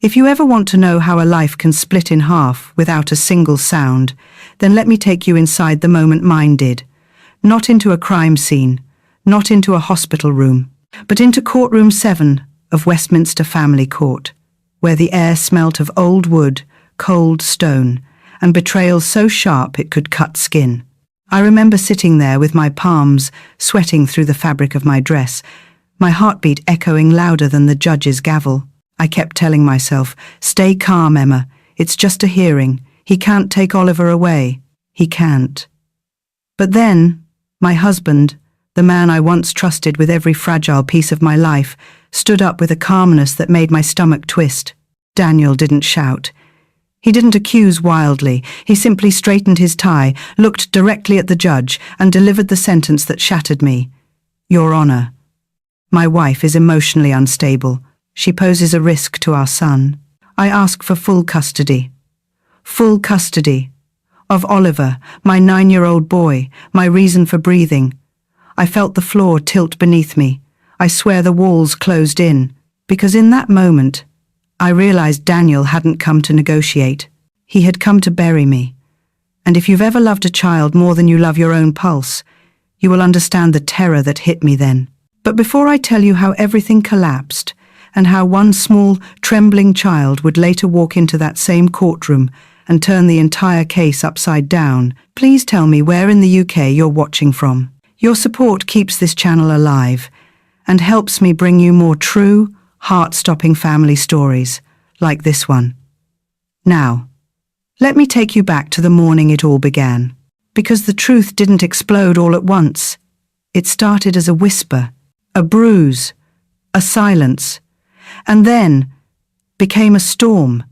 If you ever want to know how a life can split in half without a single sound, then let me take you inside the moment mine did. Not into a crime scene, not into a hospital room, but into Courtroom 7 of Westminster Family Court, where the air smelt of old wood, cold stone, and betrayal so sharp it could cut skin. I remember sitting there with my palms sweating through the fabric of my dress, my heartbeat echoing louder than the judge's gavel. I kept telling myself, "Stay calm, Emma. It's just a hearing. He can't take Oliver away. He can't." But then, my husband, the man I once trusted with every fragile piece of my life, stood up with a calmness that made my stomach twist. Daniel didn't shout. He didn't accuse wildly. He simply straightened his tie, looked directly at the judge, and delivered the sentence that shattered me. "Your Honor, my wife is emotionally unstable. She poses a risk to our son. I ask for full custody. Full custody of Oliver, my 9-year-old boy, my reason for breathing." I felt the floor tilt beneath me. I swear the walls closed in, because in that moment, I realized Daniel hadn't come to negotiate. He had come to bury me. And if you've ever loved a child more than you love your own pulse, you will understand the terror that hit me then. But before I tell you how everything collapsed, and how one small, trembling child would later walk into that same courtroom and turn the entire case upside down, please tell me where in the UK you're watching from. Your support keeps this channel alive and helps me bring you more true, heart-stopping family stories like this one. Now, let me take you back to the morning it all began, because the truth didn't explode all at once. It started as a whisper, a bruise, a silence, and then became a storm.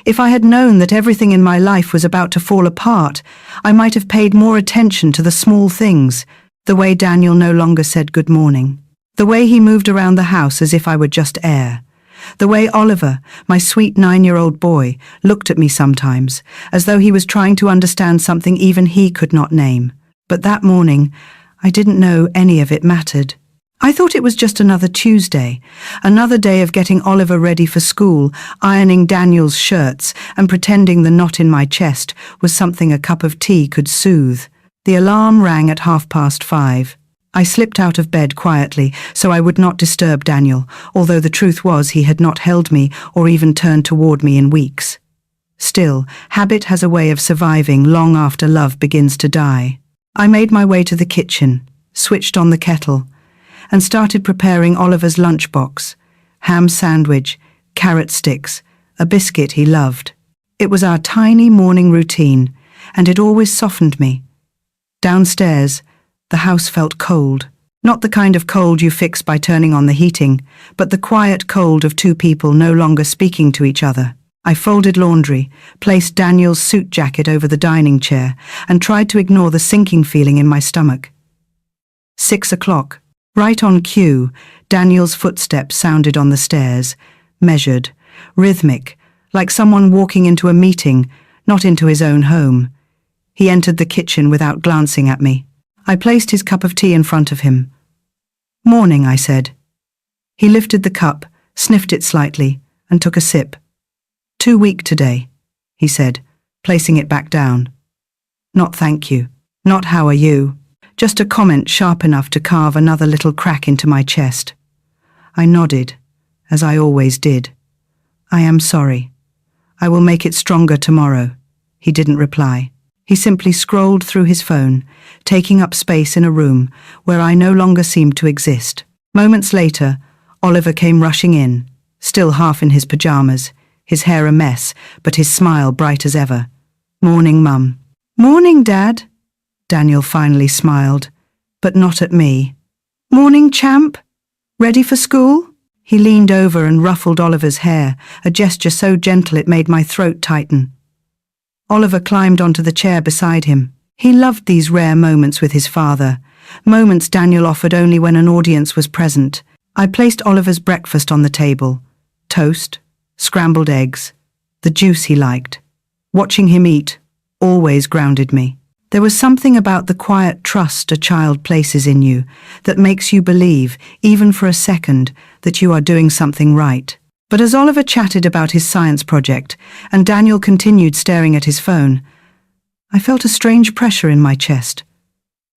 If I had known that everything in my life was about to fall apart, I might have paid more attention to the small things, the way Daniel no longer said good morning, the way he moved around the house as if I were just air, the way Oliver, my sweet 9-year-old boy, looked at me sometimes, as though he was trying to understand something even he could not name. But that morning, I didn't know any of it mattered. I thought it was just another Tuesday, another day of getting Oliver ready for school, ironing Daniel's shirts, and pretending the knot in my chest was something a cup of tea could soothe. The alarm rang at 5:30. I slipped out of bed quietly so I would not disturb Daniel, although the truth was he had not held me or even turned toward me in weeks. Still, habit has a way of surviving long after love begins to die. I made my way to the kitchen, switched on the kettle, and started preparing Oliver's lunchbox, ham sandwich, carrot sticks, a biscuit he loved. It was our tiny morning routine, and it always softened me. Downstairs, the house felt cold. Not the kind of cold you fix by turning on the heating, but the quiet cold of two people no longer speaking to each other. I folded laundry, placed Daniel's suit jacket over the dining chair, and tried to ignore the sinking feeling in my stomach. 6 o'clock. Right on cue, Daniel's footsteps sounded on the stairs, measured, rhythmic, like someone walking into a meeting, not into his own home. He entered the kitchen without glancing at me. I placed his cup of tea in front of him. "Morning," I said. He lifted the cup, sniffed it slightly, and took a sip. "Too weak today," he said, placing it back down. "Not thank you. Not how are you." Just a comment sharp enough to carve another little crack into my chest. I nodded, as I always did. "I am sorry. I will make it stronger tomorrow." He didn't reply. He simply scrolled through his phone, taking up space in a room where I no longer seemed to exist. Moments later, Oliver came rushing in, still half in his pajamas, his hair a mess, but his smile bright as ever. "Morning, Mum." "Morning, Dad." Daniel finally smiled, but not at me. "Morning, champ. Ready for school?" He leaned over and ruffled Oliver's hair, a gesture so gentle it made my throat tighten. Oliver climbed onto the chair beside him. He loved these rare moments with his father, moments Daniel offered only when an audience was present. I placed Oliver's breakfast on the table. Toast, scrambled eggs, the juice he liked. Watching him eat always grounded me. There was something about the quiet trust a child places in you that makes you believe, even for a second, that you are doing something right. But as Oliver chatted about his science project and Daniel continued staring at his phone, I felt a strange pressure in my chest,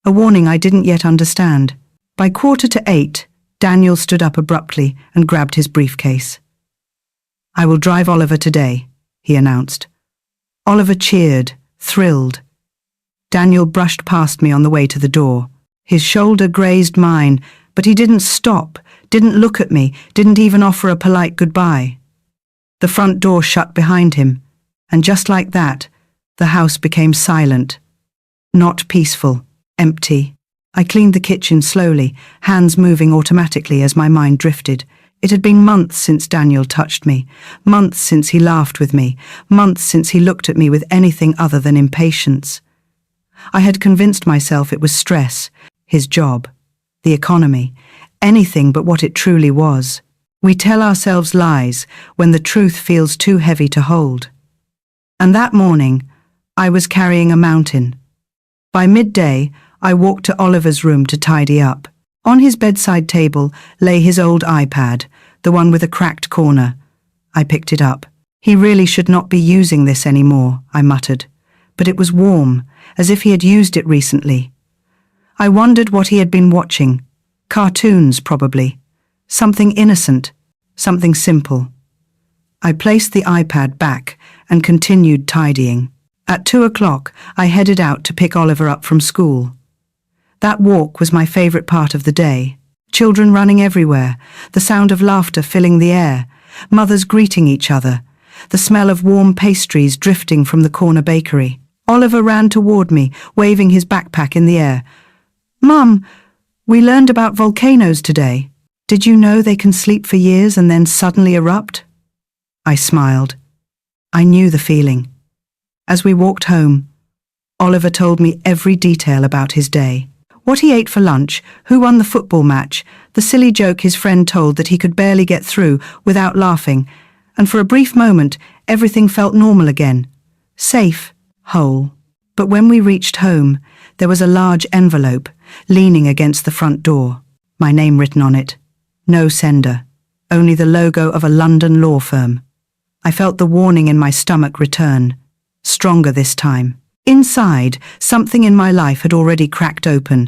a warning I didn't yet understand. By 7:45, Daniel stood up abruptly and grabbed his briefcase. "I will drive Oliver today," he announced. Oliver cheered, thrilled. Daniel brushed past me on the way to the door. His shoulder grazed mine, but he didn't stop, didn't look at me, didn't even offer a polite goodbye. The front door shut behind him, and just like that, the house became silent. Not peaceful, empty. I cleaned the kitchen slowly, hands moving automatically as my mind drifted. It had been months since Daniel touched me, months since he laughed with me, months since he looked at me with anything other than impatience. I had convinced myself it was stress, his job, the economy, anything but what it truly was. We tell ourselves lies when the truth feels too heavy to hold. And that morning, I was carrying a mountain. By midday, I walked to Oliver's room to tidy up. On his bedside table lay his old iPad, the one with a cracked corner. I picked it up. "He really should not be using this anymore," I muttered. But it was warm, as if he had used it recently. I wondered what he had been watching. Cartoons, probably. Something innocent, something simple. I placed the iPad back and continued tidying. At 2:00, I headed out to pick Oliver up from school. That walk was my favorite part of the day. Children running everywhere, the sound of laughter filling the air, mothers greeting each other, the smell of warm pastries drifting from the corner bakery. Oliver ran toward me, waving his backpack in the air. "Mum, we learned about volcanoes today. Did you know they can sleep for years and then suddenly erupt?" I smiled. I knew the feeling. As we walked home, Oliver told me every detail about his day. What he ate for lunch, who won the football match, the silly joke his friend told that he could barely get through without laughing, and for a brief moment, everything felt normal again. Safe, whole. But when we reached home, there was a large envelope leaning against the front door, my name written on it. No sender, only the logo of a London law firm. I felt the warning in my stomach return, stronger this time. Inside, something in my life had already cracked open,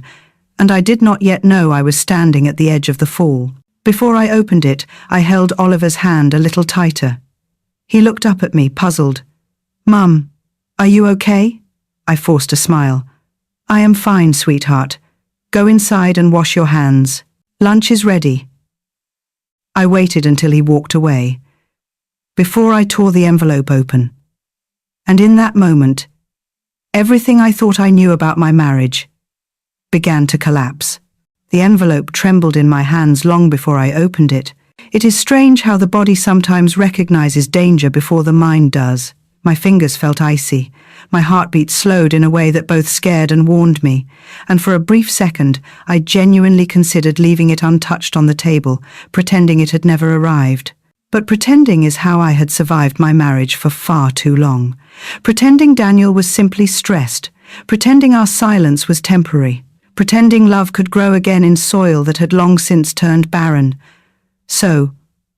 and I did not yet know I was standing at the edge of the fall. Before I opened it, I held Oliver's hand a little tighter. He looked up at me, puzzled. "Mum, are you okay?" I forced a smile. "I am fine, sweetheart. Go inside and wash your hands. Lunch is ready." I waited until he walked away, before I tore the envelope open. And in that moment, everything I thought I knew about my marriage began to collapse. The envelope trembled in my hands long before I opened it. It is strange how the body sometimes recognizes danger before the mind does. My fingers felt icy. My heartbeat slowed in a way that both scared and warned me. And for a brief second, I genuinely considered leaving it untouched on the table, pretending it had never arrived. But pretending is how I had survived my marriage for far too long. Pretending Daniel was simply stressed. Pretending our silence was temporary. Pretending love could grow again in soil that had long since turned barren. So,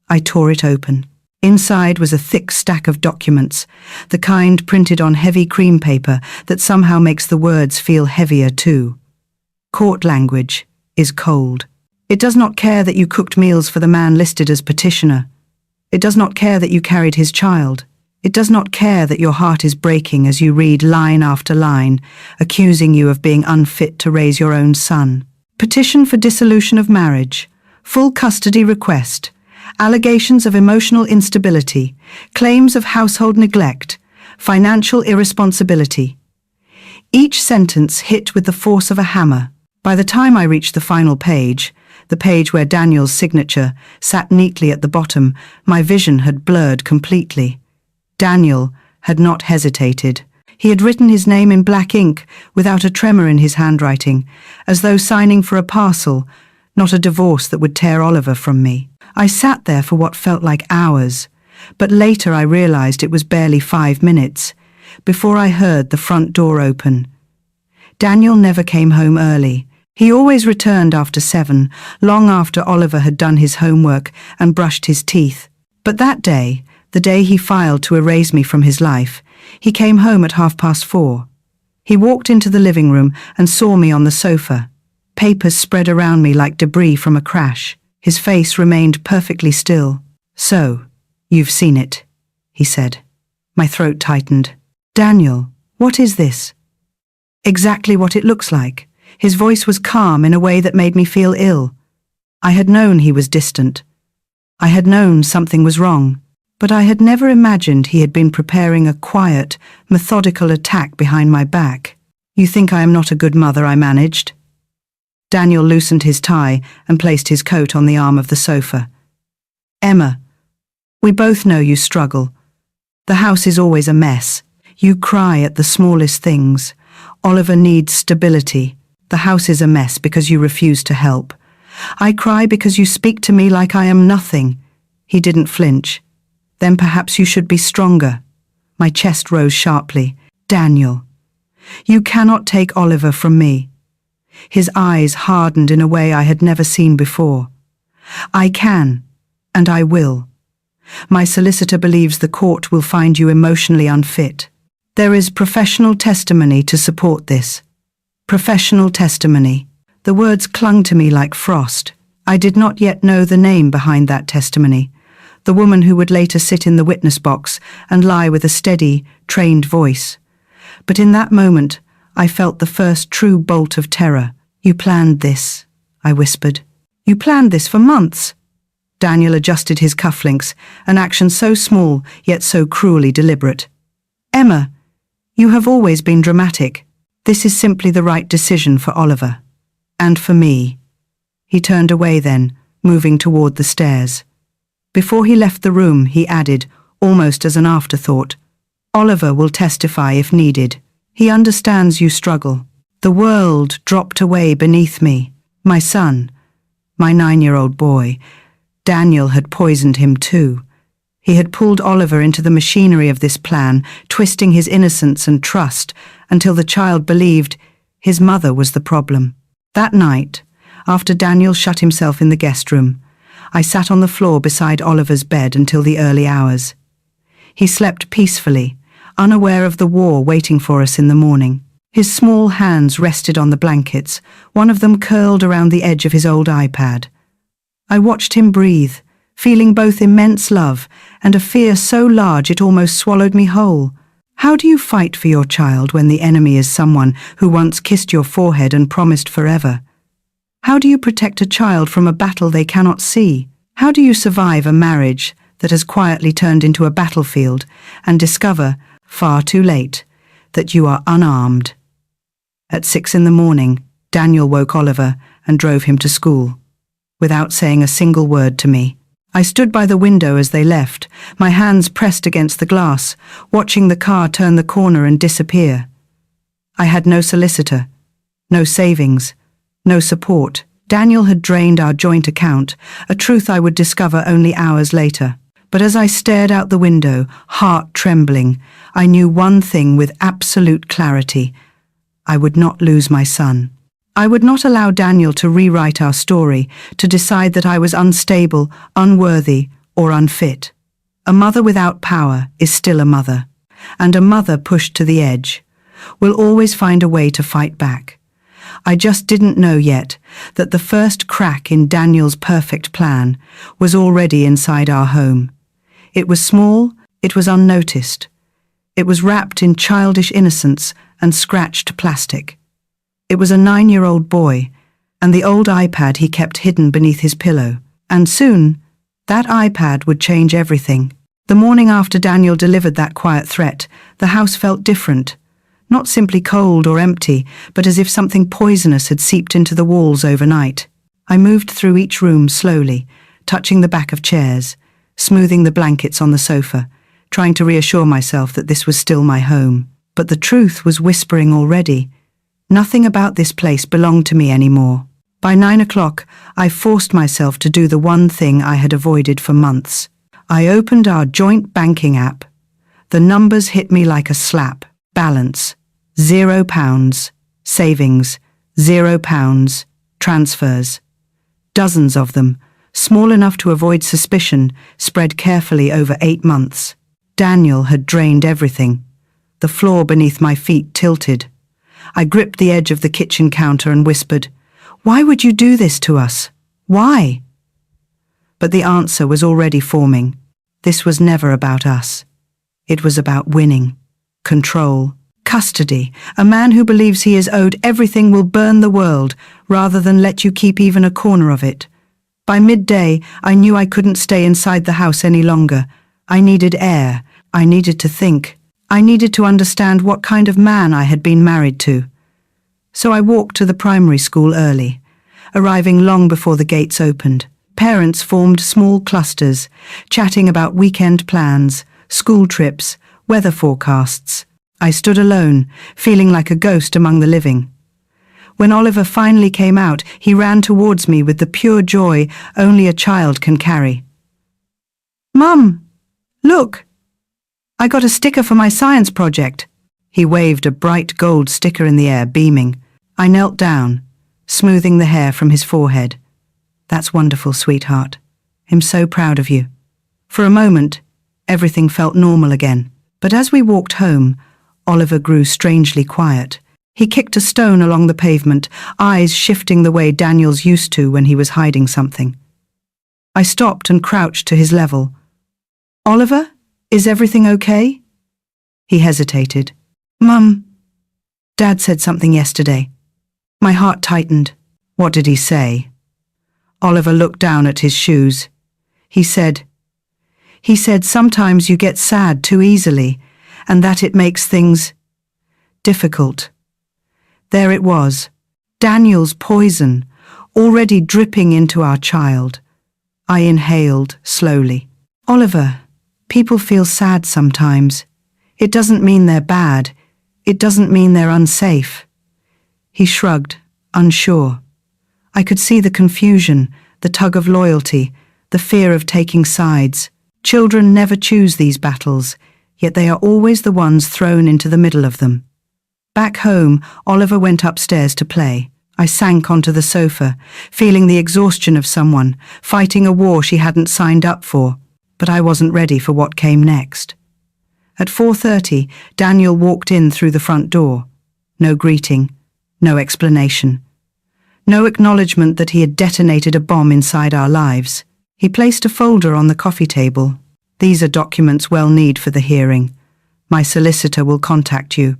I tore it open. Inside was a thick stack of documents, the kind printed on heavy cream paper that somehow makes the words feel heavier too. Court language is cold. It does not care that you cooked meals for the man listed as petitioner. It does not care that you carried his child. It does not care that your heart is breaking as you read line after line, accusing you of being unfit to raise your own son. Petition for dissolution of marriage, full custody request, allegations of emotional instability, claims of household neglect, financial irresponsibility. Each sentence hit with the force of a hammer. By the time I reached the final page, the page where Daniel's signature sat neatly at the bottom, my vision had blurred completely. Daniel had not hesitated. He had written his name in black ink without a tremor in his handwriting, as though signing for a parcel, not a divorce that would tear Oliver from me. I sat there for what felt like hours, but later I realized it was barely 5 minutes, before I heard the front door open. Daniel never came home early. He always returned after 7, long after Oliver had done his homework and brushed his teeth. But that day, the day he filed to erase me from his life, he came home at 4:30. He walked into the living room and saw me on the sofa. Papers spread around me like debris from a crash. His face remained perfectly still. "So, you've seen it," he said. My throat tightened. "Daniel, what is this?" "Exactly what it looks like." His voice was calm in a way that made me feel ill. I had known he was distant. I had known something was wrong, but I had never imagined he had been preparing a quiet, methodical attack behind my back. "You think I am not a good mother," I managed. Daniel loosened his tie and placed his coat on the arm of the sofa. "Emma, we both know you struggle. The house is always a mess. You cry at the smallest things. Oliver needs stability. The house is a mess because you refuse to help. I cry because you speak to me like I am nothing." He didn't flinch. "Then perhaps you should be stronger." My chest rose sharply. "Daniel, you cannot take Oliver from me." His eyes hardened in a way I had never seen before. "I can, and I will. My solicitor believes the court will find you emotionally unfit. There is professional testimony to support this." Professional testimony. The words clung to me like frost. I did not yet know the name behind that testimony, the woman who would later sit in the witness box and lie with a steady, trained voice. But in that moment, I felt the first true bolt of terror. "You planned this," I whispered. "You planned this for months." Daniel adjusted his cufflinks, an action so small yet so cruelly deliberate. "Emma, you have always been dramatic. This is simply the right decision for Oliver. And for me." He turned away then, moving toward the stairs. Before he left the room, he added, almost as an afterthought, "Oliver will testify if needed. He understands you struggle." The world dropped away beneath me. My son, my 9-year-old boy, Daniel had poisoned him too. He had pulled Oliver into the machinery of this plan, twisting his innocence and trust until the child believed his mother was the problem. That night, after Daniel shut himself in the guest room, I sat on the floor beside Oliver's bed until the early hours. He slept peacefully, unaware of the war waiting for us in the morning. His small hands rested on the blankets, one of them curled around the edge of his old iPad. I watched him breathe, feeling both immense love and a fear so large it almost swallowed me whole. How do you fight for your child when the enemy is someone who once kissed your forehead and promised forever? How do you protect a child from a battle they cannot see? How do you survive a marriage that has quietly turned into a battlefield and discover, far too late, that you are unarmed? At 6 a.m, Daniel woke Oliver and drove him to school, without saying a single word to me. I stood by the window as they left, my hands pressed against the glass, watching the car turn the corner and disappear. I had no solicitor, no savings, no support. Daniel had drained our joint account, a truth I would discover only hours later. But as I stared out the window, heart trembling, I knew one thing with absolute clarity. I would not lose my son. I would not allow Daniel to rewrite our story, to decide that I was unstable, unworthy, or unfit. A mother without power is still a mother, and a mother pushed to the edge will always find a way to fight back. I just didn't know yet that the first crack in Daniel's perfect plan was already inside our home. It was small, it was unnoticed. It was wrapped in childish innocence and scratched plastic. It was a 9-year-old boy, and the old iPad he kept hidden beneath his pillow. And soon, that iPad would change everything. The morning after Daniel delivered that quiet threat, the house felt different. Not simply cold or empty, but as if something poisonous had seeped into the walls overnight. I moved through each room slowly, touching the back of chairs, smoothing the blankets on the sofa, trying to reassure myself that this was still my home. But the truth was whispering already. Nothing about this place belonged to me anymore. By 9 o'clock, I forced myself to do the one thing I had avoided for months. I opened our joint banking app. The numbers hit me like a slap. Balance, £0. Savings, £0. Transfers. Dozens of them, small enough to avoid suspicion, spread carefully over 8 months. Daniel had drained everything. The floor beneath my feet tilted. I gripped the edge of the kitchen counter and whispered, "Why would you do this to us? Why?" But the answer was already forming. This was never about us. It was about winning, control, custody. A man who believes he is owed everything will burn the world rather than let you keep even a corner of it. By midday, I knew I couldn't stay inside the house any longer. I needed air. I needed to think. I needed to understand what kind of man I had been married to. So I walked to the primary school early, arriving long before the gates opened. Parents formed small clusters, chatting about weekend plans, school trips, weather forecasts. I stood alone, feeling like a ghost among the living. When Oliver finally came out, he ran towards me with the pure joy only a child can carry. "Mum, look! I got a sticker for my science project." He waved a bright gold sticker in the air, beaming. I knelt down, smoothing the hair from his forehead. "That's wonderful, sweetheart. I'm so proud of you." For a moment, everything felt normal again. But as we walked home, Oliver grew strangely quiet. He kicked a stone along the pavement, eyes shifting the way Daniel's used to when he was hiding something. I stopped and crouched to his level. "Oliver, is everything okay?" He hesitated. "Mum, Dad said something yesterday." My heart tightened. What did he say? Oliver looked down at his shoes. He said sometimes you get sad too easily, and that it makes things difficult. There it was, Daniel's poison, already dripping into our child. I inhaled slowly. "Oliver, people feel sad sometimes. It doesn't mean they're bad. It doesn't mean they're unsafe." He shrugged, unsure. I could see the confusion, the tug of loyalty, the fear of taking sides. Children never choose these battles, yet they are always the ones thrown into the middle of them. Back home, Oliver went upstairs to play. I sank onto the sofa, feeling the exhaustion of someone, fighting a war she hadn't signed up for. But I wasn't ready for what came next. At 4:30, Daniel walked in through the front door. No greeting, no explanation. No acknowledgement that he had detonated a bomb inside our lives. He placed a folder on the coffee table. "These are documents we'll need for the hearing. My solicitor will contact you."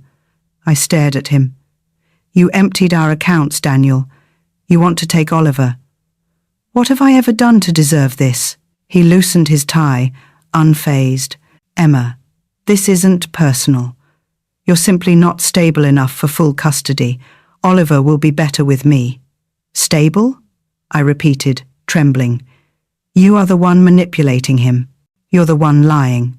I stared at him. "You emptied our accounts, Daniel. You want to take Oliver. What have I ever done to deserve this?" He loosened his tie, unfazed. "Emma, this isn't personal. You're simply not stable enough for full custody. Oliver will be better with me." "Stable?" I repeated, trembling. "You are the one manipulating him. You're the one lying."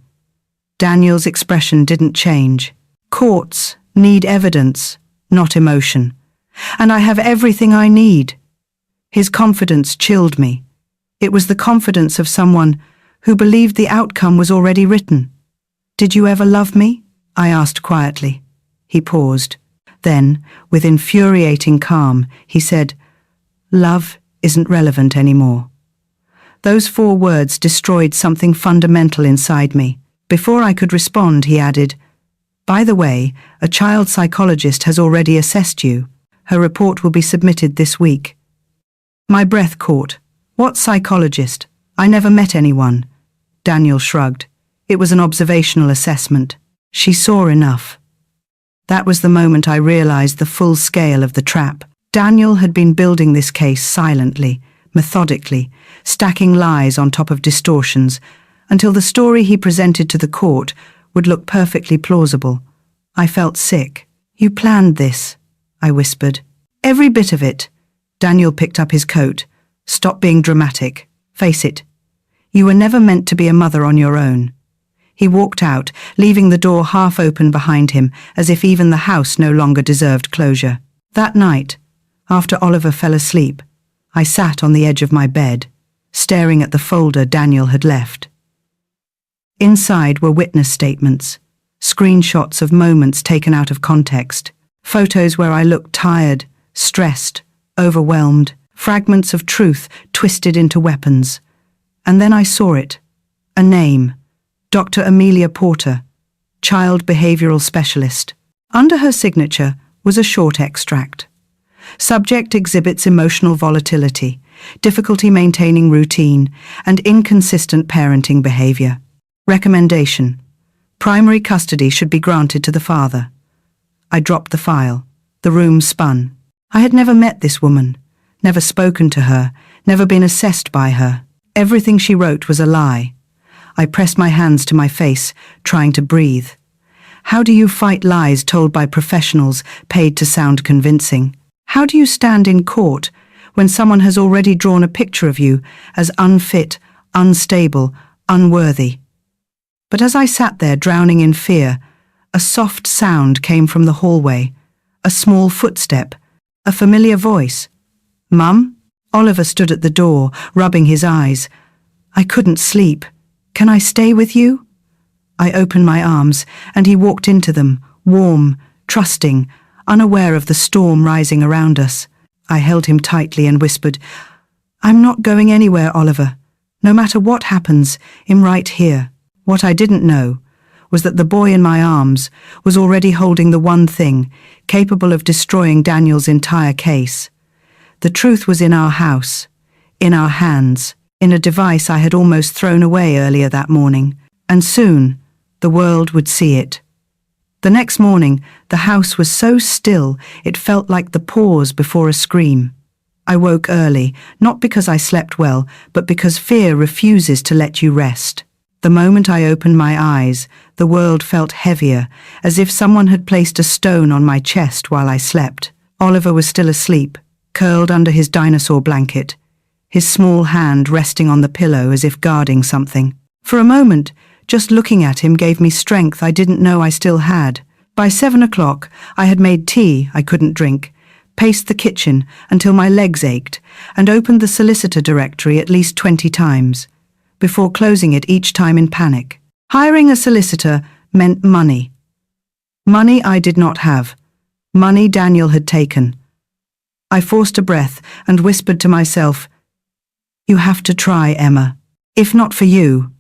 Daniel's expression didn't change. "Courts need evidence, not emotion. And I have everything I need." His confidence chilled me. It was the confidence of someone who believed the outcome was already written. "Did you ever love me?" I asked quietly. He paused. Then, with infuriating calm, he said, "Love isn't relevant anymore." Those 4 words destroyed something fundamental inside me. Before I could respond, he added, "By the way, a child psychologist has already assessed you. Her report will be submitted this week." My breath caught. "What psychologist? I never met anyone." Daniel shrugged. "It was an observational assessment. She saw enough." That was the moment I realized the full scale of the trap. Daniel had been building this case silently, methodically, stacking lies on top of distortions, until the story he presented to the court would look perfectly plausible. I felt sick. "You planned this," I whispered. "Every bit of it." Daniel picked up his coat. "Stop being dramatic. Face it. You were never meant to be a mother on your own." He walked out, leaving the door half open behind him, as if even the house no longer deserved closure. That night, after Oliver fell asleep, I sat on the edge of my bed, staring at the folder Daniel had left. Inside were witness statements, screenshots of moments taken out of context, photos where I looked tired, stressed, overwhelmed, fragments of truth twisted into weapons. And then I saw it. A name. Dr. Amelia Porter, child behavioral specialist. Under her signature was a short extract. Subject exhibits emotional volatility, difficulty maintaining routine, and inconsistent parenting behavior. Recommendation: primary custody should be granted to the father. I dropped the file. The room spun. I had never met this woman, never spoken to her, never been assessed by her. Everything she wrote was a lie. I pressed my hands to my face, trying to breathe. How do you fight lies told by professionals paid to sound convincing? How do you stand in court when someone has already drawn a picture of you as unfit, unstable, unworthy? But as I sat there drowning in fear, a soft sound came from the hallway, a small footstep, a familiar voice. "Mum?" Oliver stood at the door, rubbing his eyes. "I couldn't sleep. Can I stay with you?" I opened my arms, and he walked into them, warm, trusting, unaware of the storm rising around us. I held him tightly and whispered, "I'm not going anywhere, Oliver. No matter what happens, I'm right here." What I didn't know was that the boy in my arms was already holding the one thing capable of destroying Daniel's entire case. The truth was in our house, in our hands, in a device I had almost thrown away earlier that morning, and soon the world would see it. The next morning, the house was so still it felt like the pause before a scream. I woke early, not because I slept well, but because fear refuses to let you rest. The moment I opened my eyes, the world felt heavier, as if someone had placed a stone on my chest while I slept. Oliver was still asleep, curled under his dinosaur blanket, his small hand resting on the pillow as if guarding something. For a moment, just looking at him gave me strength I didn't know I still had. By 7 o'clock, I had made tea I couldn't drink, paced the kitchen until my legs ached, and opened the solicitor directory at least 20 times, before closing it each time in panic. Hiring a solicitor meant money. Money I did not have. Money Daniel had taken. I forced a breath and whispered to myself, "You have to try, Emma. If not for you,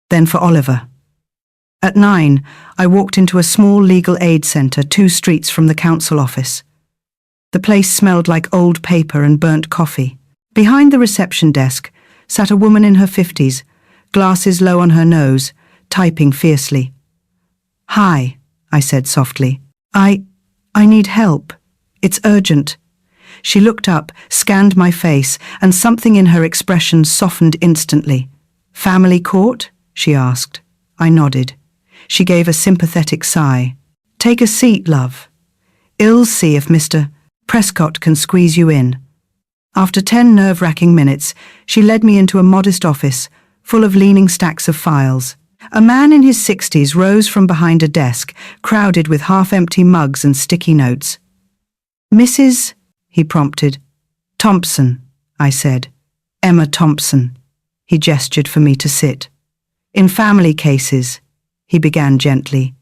then for Oliver." At 9, I walked into a small legal aid centre 2 streets from the council office. The place smelled like old paper and burnt coffee. Behind the reception desk sat a woman in her 50s, glasses low on her nose, typing fiercely. "Hi," I said softly. I need help. It's urgent." She looked up, scanned my face, and something in her expression softened instantly. "Family court?" she asked. I nodded. She gave a sympathetic sigh. "Take a seat, love. I'll see if Mr. Prescott can squeeze you in." After 10 nerve-wracking minutes, she led me into a modest office, full of leaning stacks of files. A man in his 60s rose from behind a desk, crowded with half-empty mugs and sticky notes. "Mrs. he prompted. "Thompson," I said. "Emma Thompson." He gestured for me to sit. "In family cases," he began gently,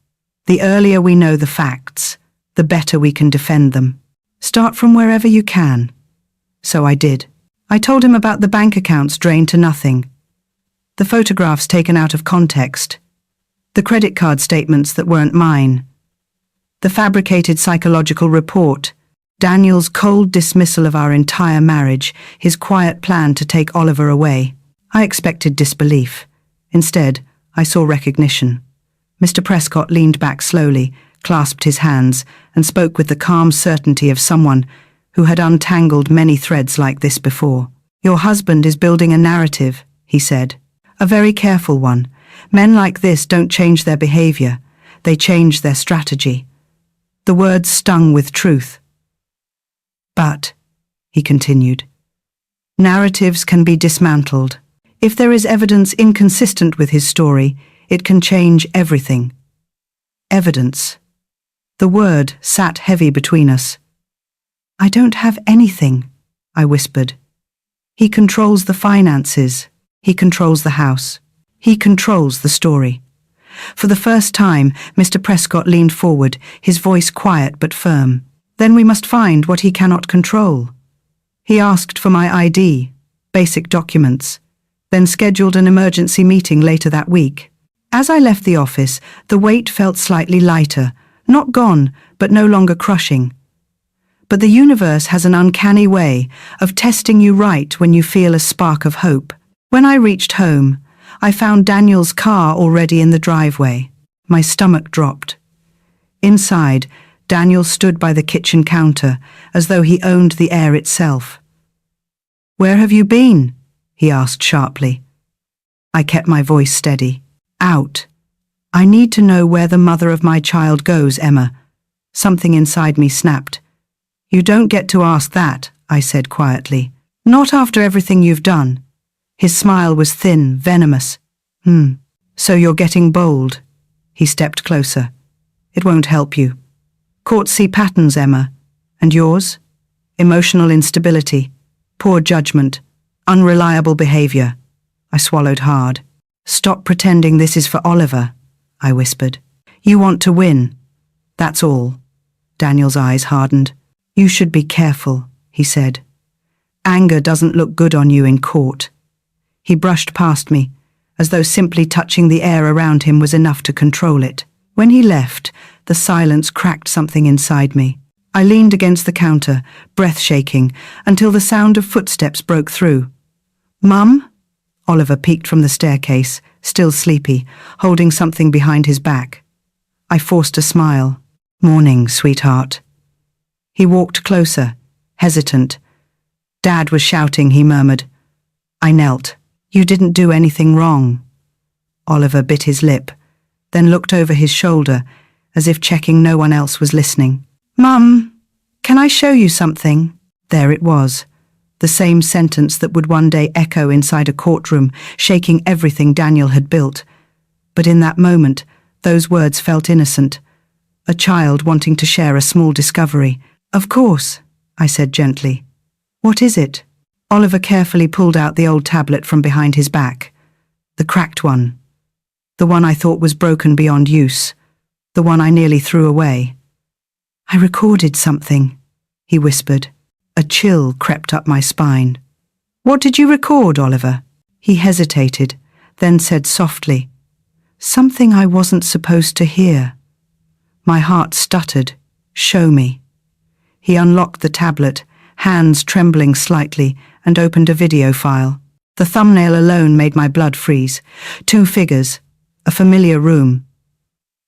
"the earlier we know the facts, the better we can defend them. Start from wherever you can." So I did. I told him about the bank accounts drained to nothing, the photographs taken out of context, the credit card statements that weren't mine, the fabricated psychological report, Daniel's cold dismissal of our entire marriage, his quiet plan to take Oliver away. I expected disbelief. Instead, I saw recognition. Mr. Prescott leaned back slowly, clasped his hands, and spoke with the calm certainty of someone who had untangled many threads like this before. "Your husband is building a narrative," he said. "A very careful one. Men like this don't change their behavior. They change their strategy." The words stung with truth. "But," he continued, "narratives can be dismantled. If there is evidence inconsistent with his story, it can change everything." Evidence. The word sat heavy between us. "I don't have anything," I whispered. "He controls the finances. He controls the house. He controls the story." For the first time, Mr. Prescott leaned forward, his voice quiet but firm. "Then we must find what he cannot control." He asked for my ID, basic documents, then scheduled an emergency meeting later that week. As I left the office, the weight felt slightly lighter, not gone, but no longer crushing. But the universe has an uncanny way of testing you right when you feel a spark of hope. When I reached home, I found Daniel's car already in the driveway. My stomach dropped. Inside, Daniel stood by the kitchen counter, as though he owned the air itself. "Where have you been?" he asked sharply. I kept my voice steady. "Out. I need to know where the mother of my child goes, Emma." Something inside me snapped. "You don't get to ask that," I said quietly. "Not after everything you've done." His smile was thin, venomous. So you're getting bold." He stepped closer. "It won't help you. Courts see patterns, Emma. And yours? Emotional instability, poor judgment, unreliable behavior." I swallowed hard. "Stop pretending this is for Oliver," I whispered. "You want to win. That's all." Daniel's eyes hardened. "You should be careful," he said. "Anger doesn't look good on you in court." He brushed past me, as though simply touching the air around him was enough to control it. When he left, the silence cracked something inside me. I leaned against the counter, breath shaking, until the sound of footsteps broke through. "Mum?" Oliver peeked from the staircase, still sleepy, holding something behind his back. I forced a smile. "Morning, sweetheart." He walked closer, hesitant. "Dad was shouting," he murmured. I knelt. "You didn't do anything wrong." Oliver bit his lip, then looked over his shoulder, as if checking no one else was listening. "Mum, can I show you something?" There it was, the same sentence that would one day echo inside a courtroom, shaking everything Daniel had built. But in that moment, those words felt innocent. A child wanting to share a small discovery. "Of course," I said gently. "What is it?" Oliver carefully pulled out the old tablet from behind his back. The cracked one. The one I thought was broken beyond use. The one I nearly threw away. "I recorded something," he whispered. A chill crept up my spine. "What did you record, Oliver?" He hesitated, then said softly, "Something I wasn't supposed to hear." My heart stuttered. "Show me." He unlocked the tablet, hands trembling slightly, and opened a video file. The thumbnail alone made my blood freeze. 2 figures, a familiar room.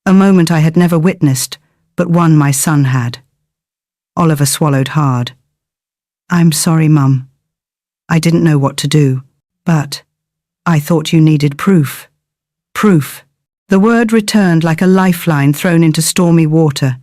A moment I had never witnessed, but one my son had. Oliver swallowed hard. "I'm sorry, Mum. I didn't know what to do, but I thought you needed proof." Proof. The word returned like a lifeline thrown into stormy water.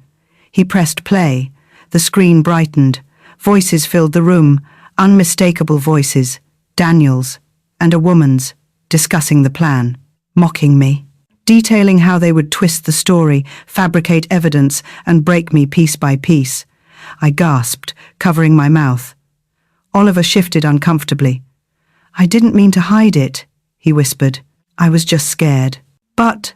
He pressed play. The screen brightened. Voices filled the room, unmistakable voices, Daniel's and a woman's, discussing the plan, mocking me, detailing how they would twist the story, fabricate evidence, and break me piece by piece. I gasped, covering my mouth. Oliver shifted uncomfortably. "I didn't mean to hide it," he whispered. "I was just scared. But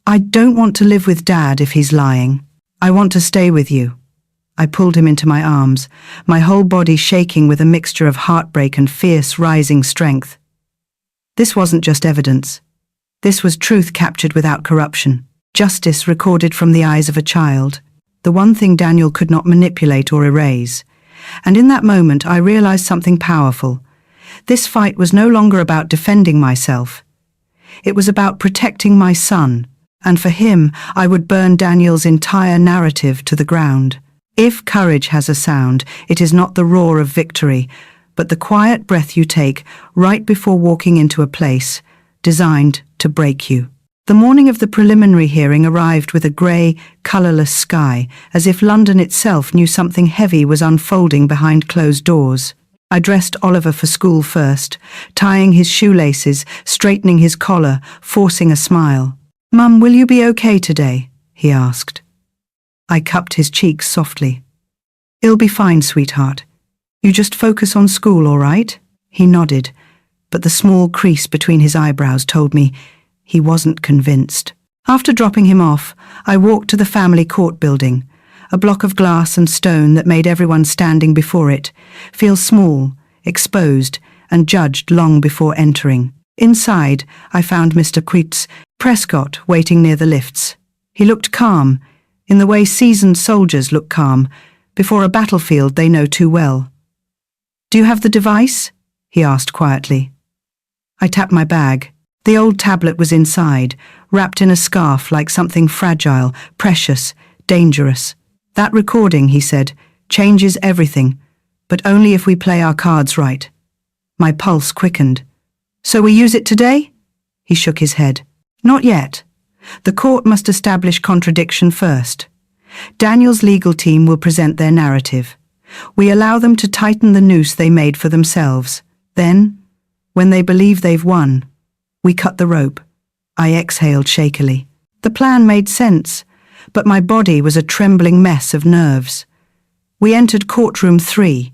I don't want to live with Dad if he's lying. I want to stay with you." I pulled him into my arms, my whole body shaking with a mixture of heartbreak and fierce, rising strength. This wasn't just evidence. This was truth captured without corruption, justice recorded from the eyes of a child, the one thing Daniel could not manipulate or erase. And in that moment I realized something powerful. This fight was no longer about defending myself. It was about protecting my son, and for him I would burn Daniel's entire narrative to the ground. If courage has a sound, it is not the roar of victory, but the quiet breath you take right before walking into a place designed to break you. The morning of the preliminary hearing arrived with a grey, colourless sky, as if London itself knew something heavy was unfolding behind closed doors. I dressed Oliver for school first, tying his shoelaces, straightening his collar, forcing a smile. "Mum, will you be okay today?" he asked. I cupped his cheeks softly. "It'll be fine, sweetheart. You just focus on school, all right?" He nodded, but the small crease between his eyebrows told me he wasn't convinced. After dropping him off, I walked to the family court building, a block of glass and stone that made everyone standing before it feel small, exposed, and judged long before entering. Inside, I found Mr. Prescott waiting near the lifts. He looked calm, in the way seasoned soldiers look calm, before a battlefield they know too well. "Do you have the device?" he asked quietly. I tapped my bag. The old tablet was inside, wrapped in a scarf like something fragile, precious, dangerous. "That recording," he said, "changes everything, but only if we play our cards right." My pulse quickened. "So we use it today?" He shook his head. "Not yet. The court must establish contradiction first. Daniel's legal team will present their narrative. We allow them to tighten the noose they made for themselves. Then, when they believe they've won, we cut the rope." I exhaled shakily. The plan made sense, but my body was a trembling mess of nerves. We entered courtroom 3.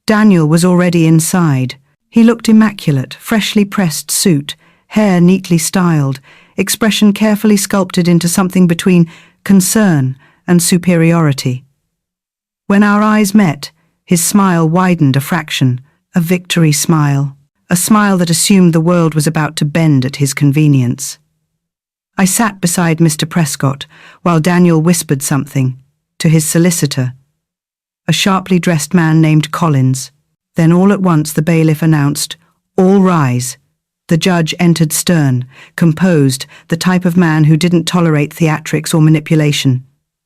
Daniel was already inside. He looked immaculate, freshly pressed suit, hair neatly styled, expression carefully sculpted into something between concern and superiority. When our eyes met, his smile widened a fraction, a victory smile, a smile that assumed the world was about to bend at his convenience. I sat beside Mr. Prescott while Daniel whispered something to his solicitor, a sharply dressed man named Collins. Then all at once the bailiff announced, "All rise." The judge entered stern, composed, the type of man who didn't tolerate theatrics or manipulation.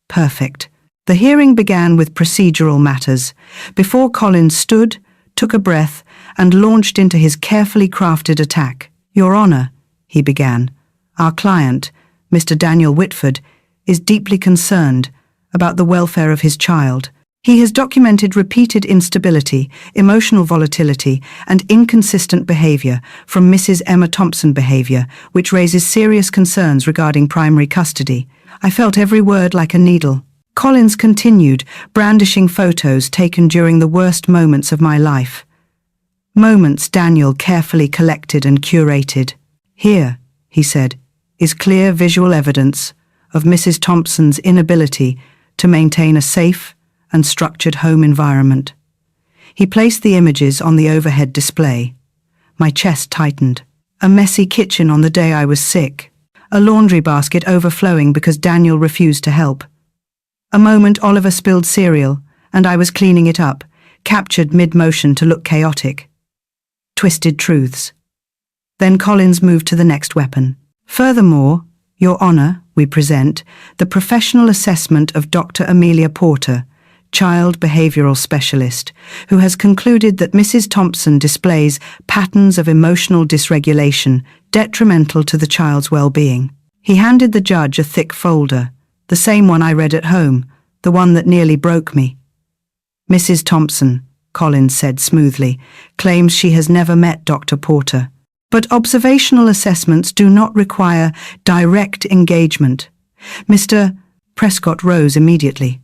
Perfect. The hearing began with procedural matters, before Collins stood, took a breath, and launched into his carefully crafted attack. "Your Honor," he began, "our client, Mr. Daniel Whitford, is deeply concerned about the welfare of his child. He has documented repeated instability, emotional volatility, and inconsistent behavior from Mrs. Emma Thompson behavior, which raises serious concerns regarding primary custody." I felt every word like a needle. Collins continued, brandishing photos taken during the worst moments of my life. Moments Daniel carefully collected and curated. "Here," he said, "is clear visual evidence of Mrs. Thompson's inability to maintain a safe and structured home environment." He placed the images on the overhead display. My chest tightened. A messy kitchen on the day I was sick. A laundry basket overflowing because Daniel refused to help. A moment Oliver spilled cereal, and I was cleaning it up, captured mid-motion to look chaotic. Twisted truths. Then Collins moved to the next weapon. "Furthermore, Your Honor, we present the professional assessment of Dr. Amelia Porter, child behavioral specialist, who has concluded that Mrs. Thompson displays patterns of emotional dysregulation detrimental to the child's well-being." He handed the judge a thick folder, the same one I read at home, the one that nearly broke me. "Mrs. Thompson," Collins said smoothly, "claims she has never met Dr. Porter. But observational assessments do not require direct engagement." Mr. Prescott rose immediately.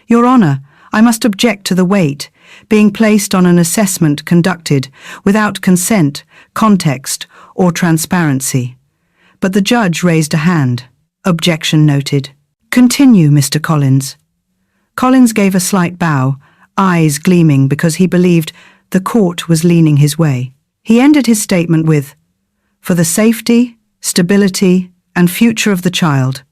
"Your Honor, I must object to the weight being placed on an assessment conducted without consent, context, or transparency." But the judge raised a hand. "Objection noted. Continue, Mr. Collins." Collins gave a slight bow, eyes gleaming because he believed the court was leaning his way. He ended his statement with, "For the safety, stability, and future of the child,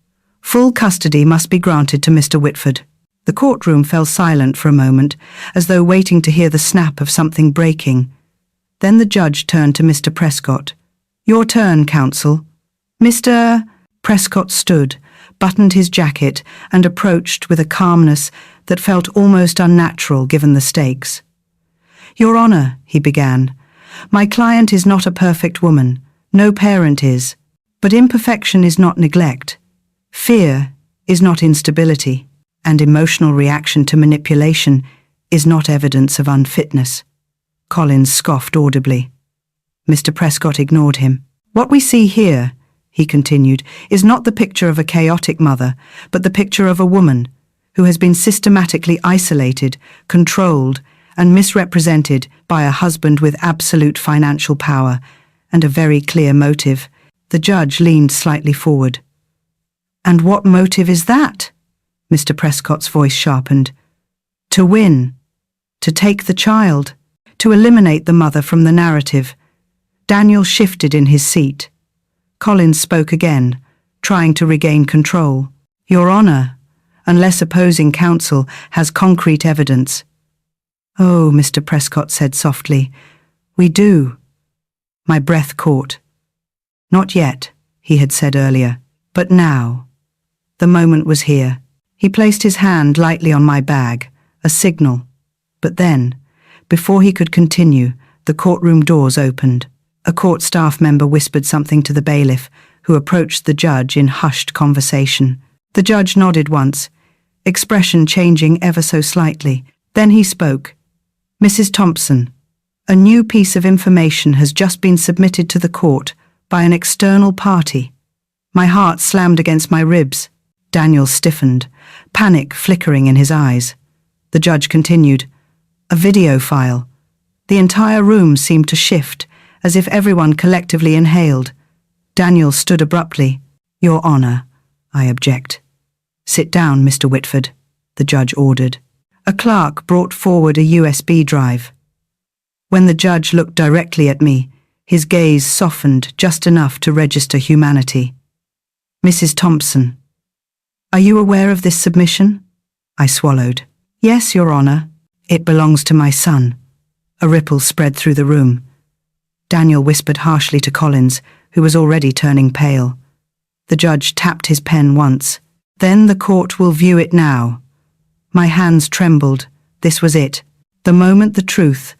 full custody must be granted to Mr. Whitford." The courtroom fell silent for a moment, as though waiting to hear the snap of something breaking. Then the judge turned to Mr. Prescott. "Your turn, counsel." Mr. Prescott stood, buttoned his jacket, and approached with a calmness that felt almost unnatural given the stakes. "Your Honor," he began, "my client is not a perfect woman. No parent is. But imperfection is not neglect. Fear is not instability. And emotional reaction to manipulation is not evidence of unfitness." Collins scoffed audibly. Mr. Prescott ignored him. "What we see here," he continued, "is not the picture of a chaotic mother, but the picture of a woman who has been systematically isolated, controlled, and misrepresented by a husband with absolute financial power and a very clear motive." The judge leaned slightly forward. "And what motive is that?" Mr. Prescott's voice sharpened. To win. To take the child. To eliminate the mother from the narrative. Daniel shifted in his seat. Collins spoke again, trying to regain control. Your Honour, unless opposing counsel has concrete evidence. Oh, Mr. Prescott said softly, we do. My breath caught. Not yet, he had said earlier, but now. The moment was here. He placed his hand lightly on my bag, a signal. But then, before he could continue, the courtroom doors opened. A court staff member whispered something to the bailiff, who approached the judge in hushed conversation. The judge nodded once, expression changing ever so slightly. Then he spoke. Mrs. Thompson, a new piece of information has just been submitted to the court by an external party. My heart slammed against my ribs. Daniel stiffened, panic flickering in his eyes. The judge continued. A video file. The entire room seemed to shift, as if everyone collectively inhaled. Daniel stood abruptly. Your Honour, I object. Sit down, Mr. Whitford, the judge ordered. A clerk brought forward a USB drive. When the judge looked directly at me, his gaze softened just enough to register humanity. Mrs. Thompson, are you aware of this submission? I swallowed. Yes, Your Honour. It belongs to my son. A ripple spread through the room. Daniel whispered harshly to Collins, who was already turning pale. The judge tapped his pen once. Then the court will view it now. My hands trembled. This was it. The moment the truth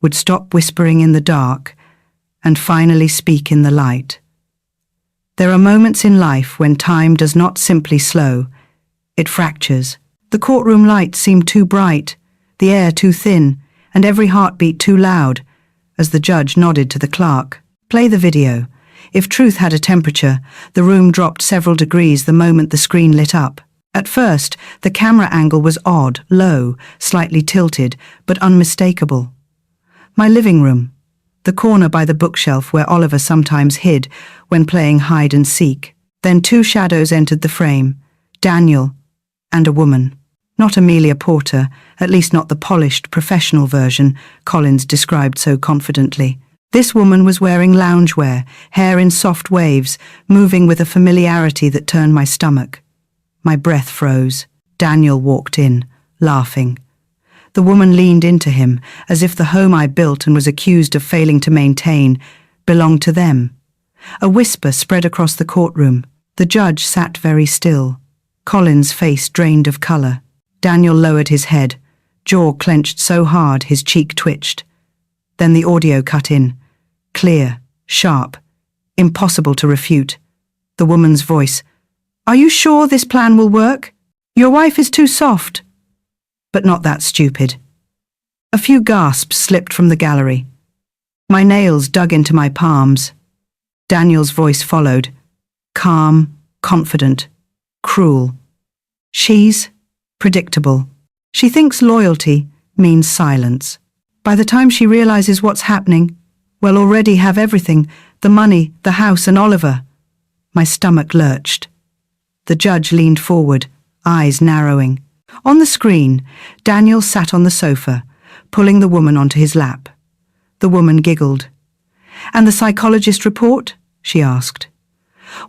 would stop whispering in the dark and finally speak in the light. There are moments in life when time does not simply slow, it fractures. The courtroom light seemed too bright, the air too thin, and every heartbeat too loud, as the judge nodded to the clerk. Play the video. If truth had a temperature, the room dropped several degrees the moment the screen lit up. At first, the camera angle was odd, low, slightly tilted, but unmistakable. My living room, the corner by the bookshelf where Oliver sometimes hid when playing hide and seek. Then two shadows entered the frame, Daniel and a woman. Not Amelia Porter, at least not the polished, professional version Collins described so confidently. This woman was wearing loungewear, hair in soft waves, moving with a familiarity that turned my stomach. My breath froze. Daniel walked in, laughing. The woman leaned into him, as if the home I built and was accused of failing to maintain belonged to them. A whisper spread across the courtroom. The judge sat very still. Collins' face drained of colour. Daniel lowered his head, jaw clenched so hard his cheek twitched. Then the audio cut in. Clear, sharp, impossible to refute. The woman's voice. Are you sure this plan will work? Your wife is too soft. But not that stupid. A few gasps slipped from the gallery. My nails dug into my palms. Daniel's voice followed. Calm, confident, cruel. She's predictable. She thinks loyalty means silence. By the time she realizes what's happening, we'll already have everything, the money, the house, and Oliver. My stomach lurched. The judge leaned forward, eyes narrowing. On the screen, Daniel sat on the sofa, pulling the woman onto his lap. The woman giggled. And the psychologist report? She asked.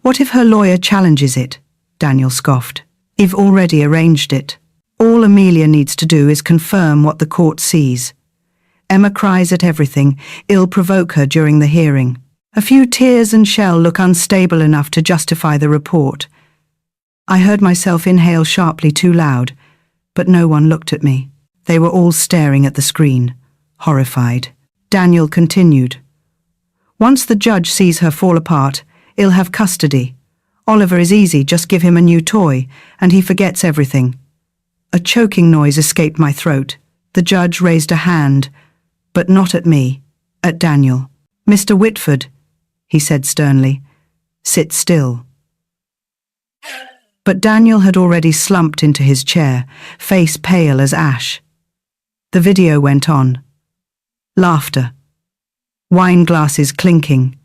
What if her lawyer challenges it? Daniel scoffed. I've already arranged it. All Amelia needs to do is confirm what the court sees. Emma cries at everything. It'll provoke her during the hearing. A few tears and shall look unstable enough to justify the report. I heard myself inhale sharply too loud, but no one looked at me. They were all staring at the screen, horrified. Daniel continued. Once the judge sees her fall apart, he'll have custody. Oliver is easy, just give him a new toy, and he forgets everything. A choking noise escaped my throat. The judge raised a hand, but not at me, at Daniel. Mr. Whitford, he said sternly, sit still. But Daniel had already slumped into his chair, face pale as ash. The video went on. Laughter. Wine glasses clinking.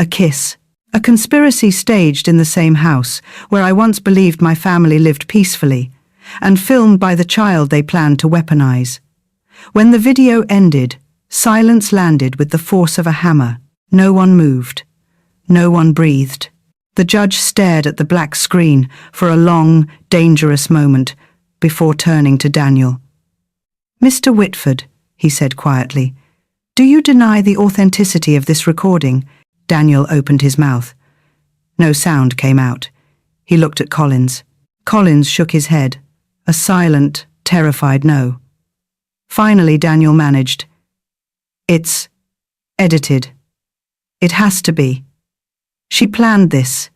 A kiss. A conspiracy staged in the same house where I once believed my family lived peacefully, and filmed by the child they planned to weaponize. When the video ended, silence landed with the force of a hammer. No one moved. No one breathed. The judge stared at the black screen for a long, dangerous moment before turning to Daniel. "Mr. Whitford," he said quietly, "do you deny the authenticity of this recording?" Daniel opened his mouth. No sound came out. He looked at Collins. Collins shook his head, a silent, terrified no. Finally, Daniel managed. "It's edited. It has to be. She planned this."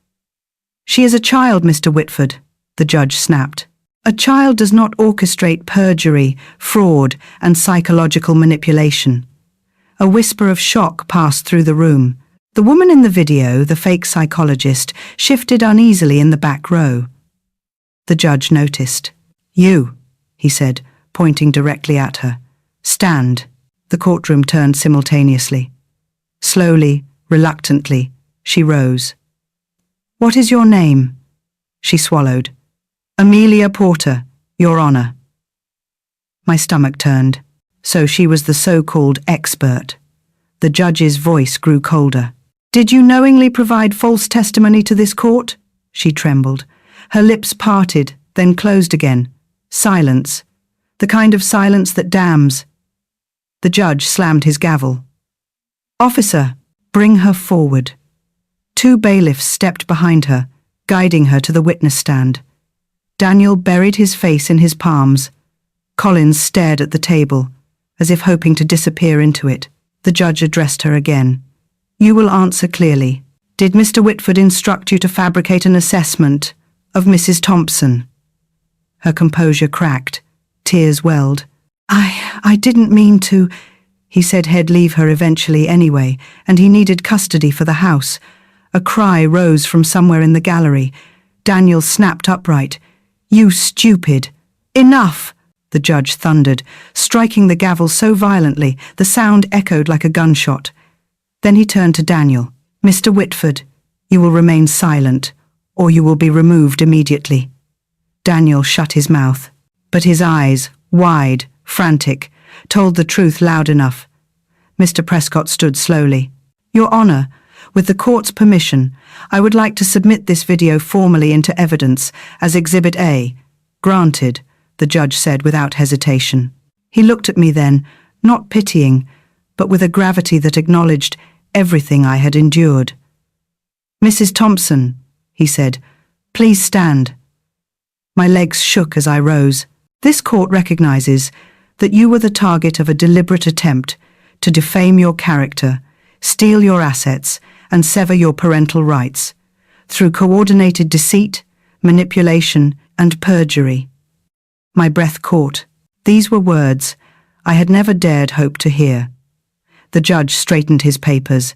"She is a child, Mr. Whitford," the judge snapped. "A child does not orchestrate perjury, fraud, and psychological manipulation." A whisper of shock passed through the room. The woman in the video, the fake psychologist, shifted uneasily in the back row. The judge noticed. "You," he said, pointing directly at her. "Stand." The courtroom turned simultaneously. Slowly, reluctantly, she rose. "What is your name?" She swallowed. "Amelia Porter, Your Honor." My stomach turned. So she was the so-called expert. The judge's voice grew colder. "Did you knowingly provide false testimony to this court?" She trembled. Her lips parted, then closed again. Silence. The kind of silence that damns. The judge slammed his gavel. "Officer, bring her forward." 2 bailiffs stepped behind her, guiding her to the witness stand. Daniel buried his face in his palms. Collins stared at the table, as if hoping to disappear into it. The judge addressed her again. "You will answer clearly. Did Mr. Whitford instruct you to fabricate an assessment of Mrs. Thompson?" Her composure cracked. Tears welled. I didn't mean to," he said. He'd leave her eventually anyway, and he needed custody for the house. A cry rose from somewhere in the gallery. Daniel snapped upright. "You stupid! Enough!" the judge thundered, striking the gavel so violently the sound echoed like a gunshot. Then he turned to Daniel. "Mr. Whitford, you will remain silent, or you will be removed immediately." Daniel shut his mouth, but his eyes, wide, frantic, told the truth loud enough. Mr. Prescott stood slowly. "Your Honor, with the court's permission, I would like to submit this video formally into evidence as Exhibit A." "Granted," the judge said without hesitation. He looked at me then, not pitying, but with a gravity that acknowledged everything I had endured. "Mrs. Thompson," he said, "please stand." My legs shook as I rose. "This court recognizes that you were the target of a deliberate attempt to defame your character, steal your assets, and sever your parental rights, through coordinated deceit, manipulation, and perjury." My breath caught. These were words I had never dared hope to hear. The judge straightened his papers.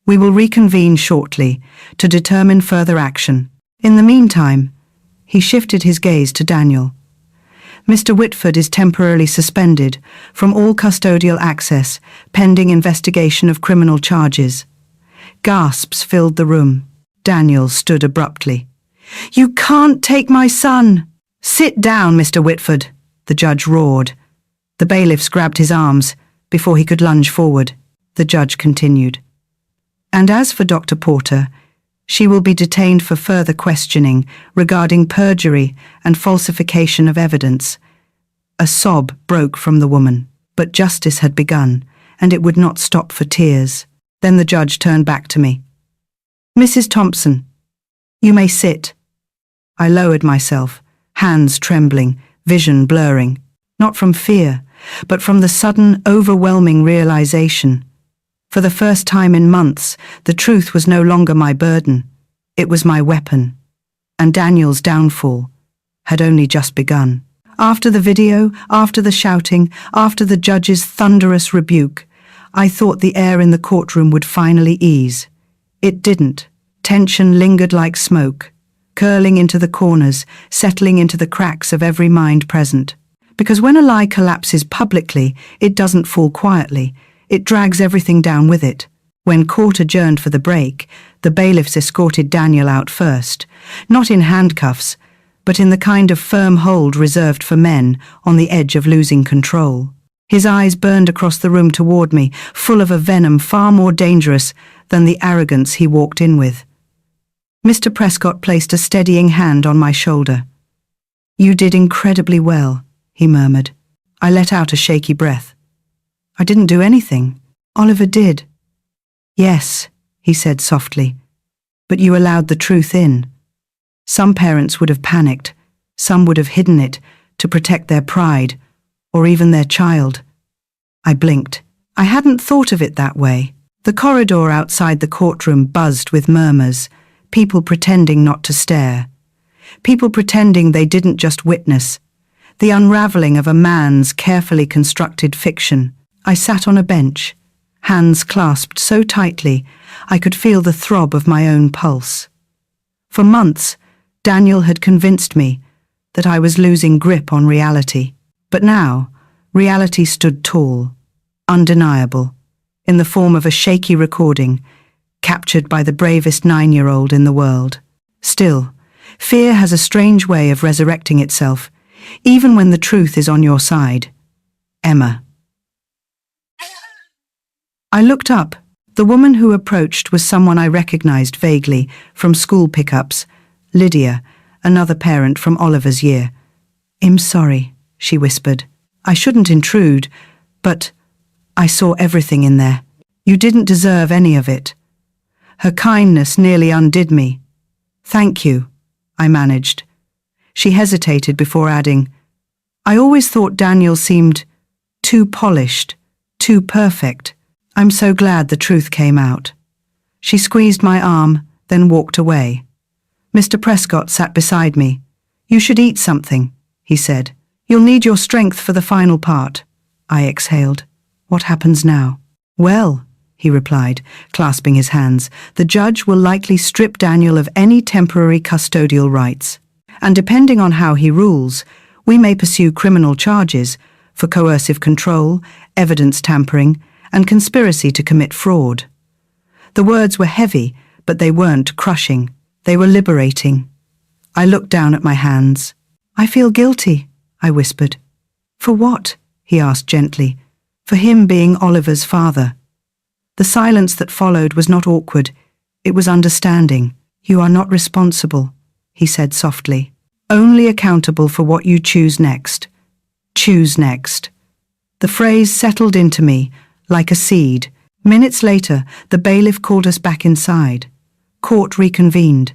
"We will reconvene shortly to determine further action. In the meantime," he shifted his gaze to Daniel. "Mr. Whitford is temporarily suspended from all custodial access pending investigation of criminal charges." Gasps filled the room. Daniel stood abruptly. "You can't take my son!" "Sit down, Mr. Whitford," the judge roared. The bailiffs grabbed his arms before he could lunge forward. The judge continued. "And as for Dr. Porter, she will be detained for further questioning regarding perjury and falsification of evidence." A sob broke from the woman, but justice had begun, and it would not stop for tears. Then the judge turned back to me. "Mrs. Thompson, you may sit." I lowered myself, hands trembling, vision blurring, not from fear, but from the sudden, overwhelming realization. For the first time in months, the truth was no longer my burden. It was my weapon. And Daniel's downfall had only just begun. After the video, after the shouting, after the judge's thunderous rebuke, I thought the air in the courtroom would finally ease. It didn't. Tension lingered like smoke, curling into the corners, settling into the cracks of every mind present. Because when a lie collapses publicly, it doesn't fall quietly. It drags everything down with it. When court adjourned for the break, The bailiffs escorted Daniel out first, not in handcuffs, but in the kind of firm hold reserved for men on the edge of losing control. His eyes burned across the room toward me, full of a venom far more dangerous than the arrogance he walked in with. Mr. Prescott placed a steadying hand on my shoulder. "You did incredibly well," he murmured. I let out a shaky breath. "I didn't do anything. Oliver did." "Yes," he said softly, "but you allowed the truth in. Some parents would have panicked, some would have hidden it to protect their pride, or even their child." I blinked. I hadn't thought of it that way. The corridor outside the courtroom buzzed with murmurs, people pretending not to stare. People pretending they didn't just witness the unraveling of a man's carefully constructed fiction. I sat on a bench, hands clasped so tightly I could feel the throb of my own pulse. For months, Daniel had convinced me that I was losing grip on reality. But now, reality stood tall, undeniable, in the form of a shaky recording, captured by the bravest 9-year-old in the world. Still, fear has a strange way of resurrecting itself, even when the truth is on your side. Emma. I looked up. The woman who approached was someone I recognized vaguely from school pickups, Lydia, another parent from Oliver's year. "I'm sorry," she whispered. "I shouldn't intrude, but I saw everything in there. You didn't deserve any of it." Her kindness nearly undid me. "Thank you," I managed. She hesitated before adding, "I always thought Daniel seemed too polished, too perfect. I'm so glad the truth came out." She squeezed my arm, then walked away. Mr. Prescott sat beside me. "You should eat something," he said. "You'll need your strength for the final part." I exhaled. "What happens now?" "Well," he replied, clasping his hands, "the judge will likely strip Daniel of any temporary custodial rights. And depending on how he rules, we may pursue criminal charges for coercive control, evidence tampering, and conspiracy to commit fraud." The words were heavy, but they weren't crushing. They were liberating. I looked down at my hands. "I feel guilty," I whispered. "For what?" he asked gently. "For him being Oliver's father." The silence that followed was not awkward. It was understanding. "You are not responsible," he said softly. "Only accountable for what you choose next." Choose next. The phrase settled into me like a seed. Minutes later, the bailiff called us back inside. Court reconvened.